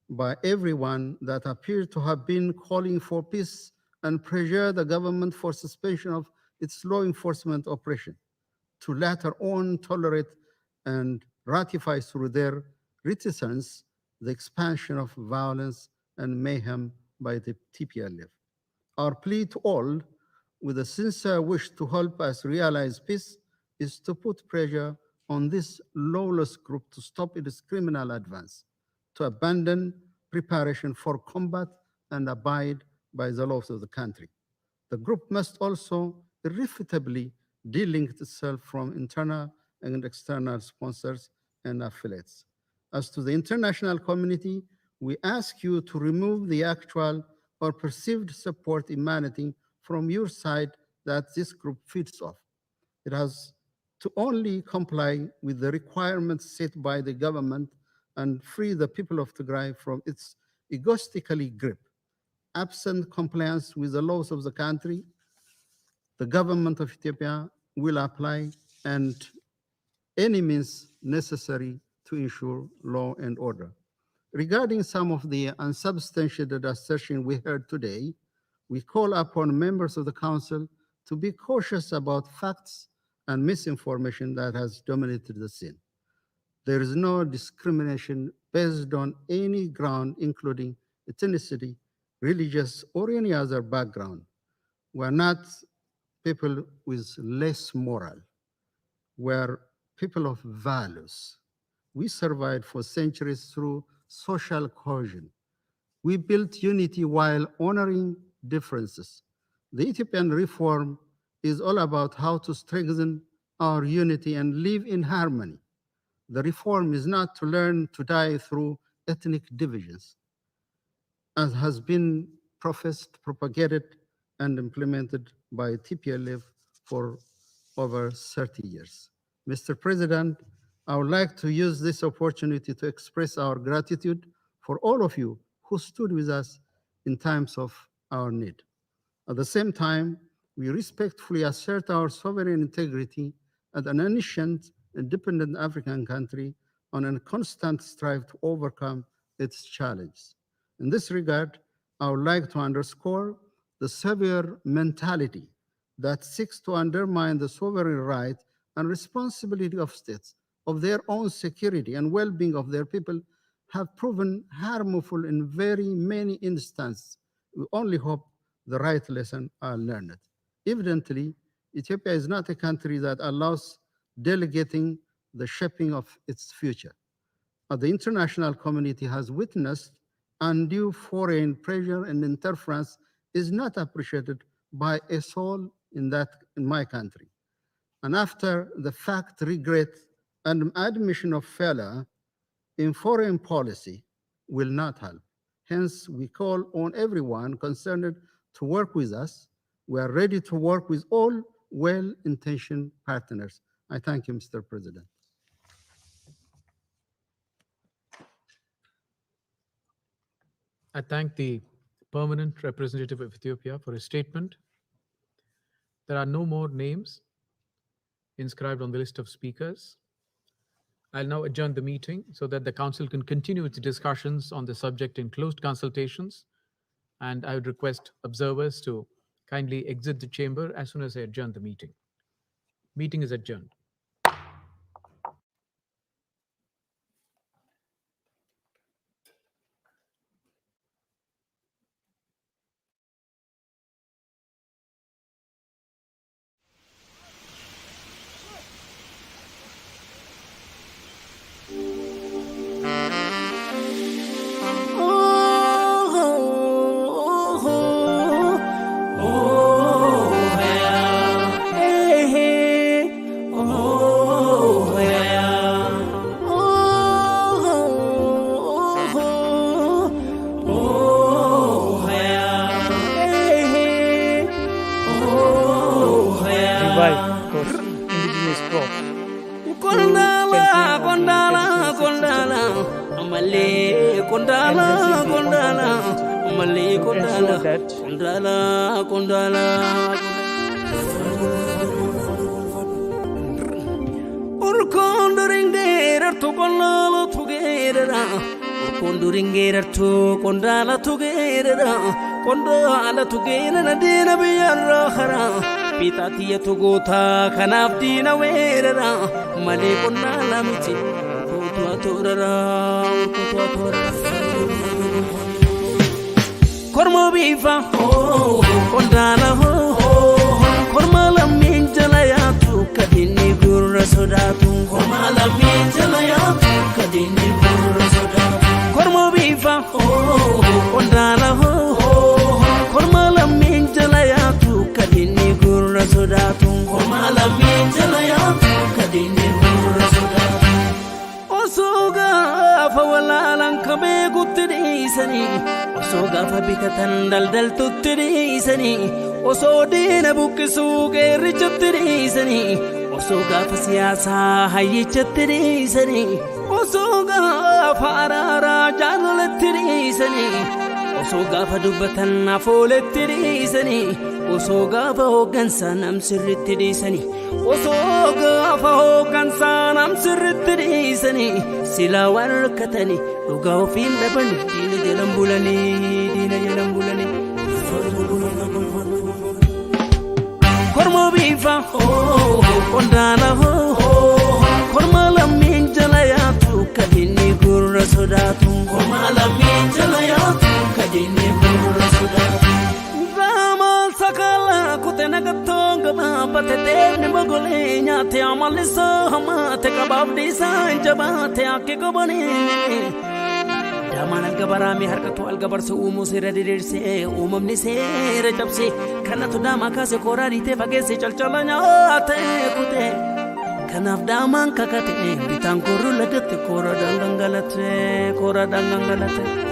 by everyone that appears to have been calling for peace and pressure the government for suspension of its law enforcement operation, to later on tolerate and ratify through their reticence the expansion of violence and mayhem by the TPLF. Our plea to all, with a sincere wish to help us realize peace, is to put pressure on this lawless group to stop its criminal advance, to abandon preparation for combat and abide by the laws of the country. The group must also irrefutably delink itself from internal and external sponsors and affiliates. As to the international community, we ask you to remove the actual or perceived support emanating from your side that this group feeds off. It has to only comply with the requirements set by the government and free the people of Tigray from its egoistically grip. Absent compliance with the laws of the country, the government of Ethiopia will apply and any means necessary to ensure law and order. Regarding some of the unsubstantiated assertions we heard today, we call upon members of the Council to be cautious about facts and misinformation that has dominated the scene. There is no discrimination based on any ground, including ethnicity, religious, or any other background. We are not people with less moral. We are people of values. We survived for centuries through social cohesion. We built unity while honoring differences. The Ethiopian reform is all about how to strengthen our unity and live in harmony. The reform is not to learn to die through ethnic divisions, as has been professed, propagated, and implemented by TPLF for over 30 years. Mr. President, I would like to use this opportunity to express our gratitude for all of you who stood with us in times of our need. At the same time, we respectfully assert our sovereign integrity as an ancient, independent African country on a constant strive to overcome its challenges. In this regard, I would like to underscore the severe mentality that seeks to undermine the sovereign right and responsibility of states of their own security and well-being of their people have proven harmful in very many instances. We only hope the right lesson are learned. Evidently, Ethiopia is not a country that allows delegating the shaping of its future. The international community has witnessed undue foreign pressure and interference is not appreciated by a soul in my country. And after the fact regret and admission of failure in foreign policy will not help. Hence, we call on everyone concerned to work with us. We are ready to work with all well-intentioned partners. I thank you, Mr. President. I thank the permanent representative of Ethiopia for his statement. There are no more names inscribed on the list of speakers. I'll now adjourn the meeting so that the Council can continue its discussions on the subject in closed consultations. And I would request observers to kindly exit the chamber as soon as I adjourn the meeting. Meeting is adjourned. to ensure that Pitatiya tugota kanaf dina werera male konna lamiti kutwa torara kormo bifa kondala ho korma lamin jala ya tu kadini gurra sodatu korma lamin jala ya tu kadini gurra sodatu kormo bifa kondala ho korma lamin jala ya tu kadini gurra sodatu korma lamin jala ya tu kadini gurra sodatu osoga fa walalan kabe gutidisani osoga fa bitatan daldal tutidisani osodina bukisu geri chatidisani osoga fa siyasa hayi chatidisani osoga fa arara janoletidisani osoga fa dubatan afoletidisani osoga fa hogansa nam sirritidisani osoga fa hogansa nam sirritidisani sila warkatani duga ofin labani dina jalam bulani kormo bifa kondala ho korma lamin jala ya tu kadini gurra sodatu korma lamin jala ya tu kadini gurra sodatu rama sakala kutena gatonga ma patete ne bagole nya te amalisa hama te kabab disa jabate ake ko bane daman algabara mi harkatu algabar se umu se radirir se umam ni se rajab se kana to dama ka se korari te fage se chalchalanya ate kute kanaf daman kakate bitan koru lagate kora dangangalate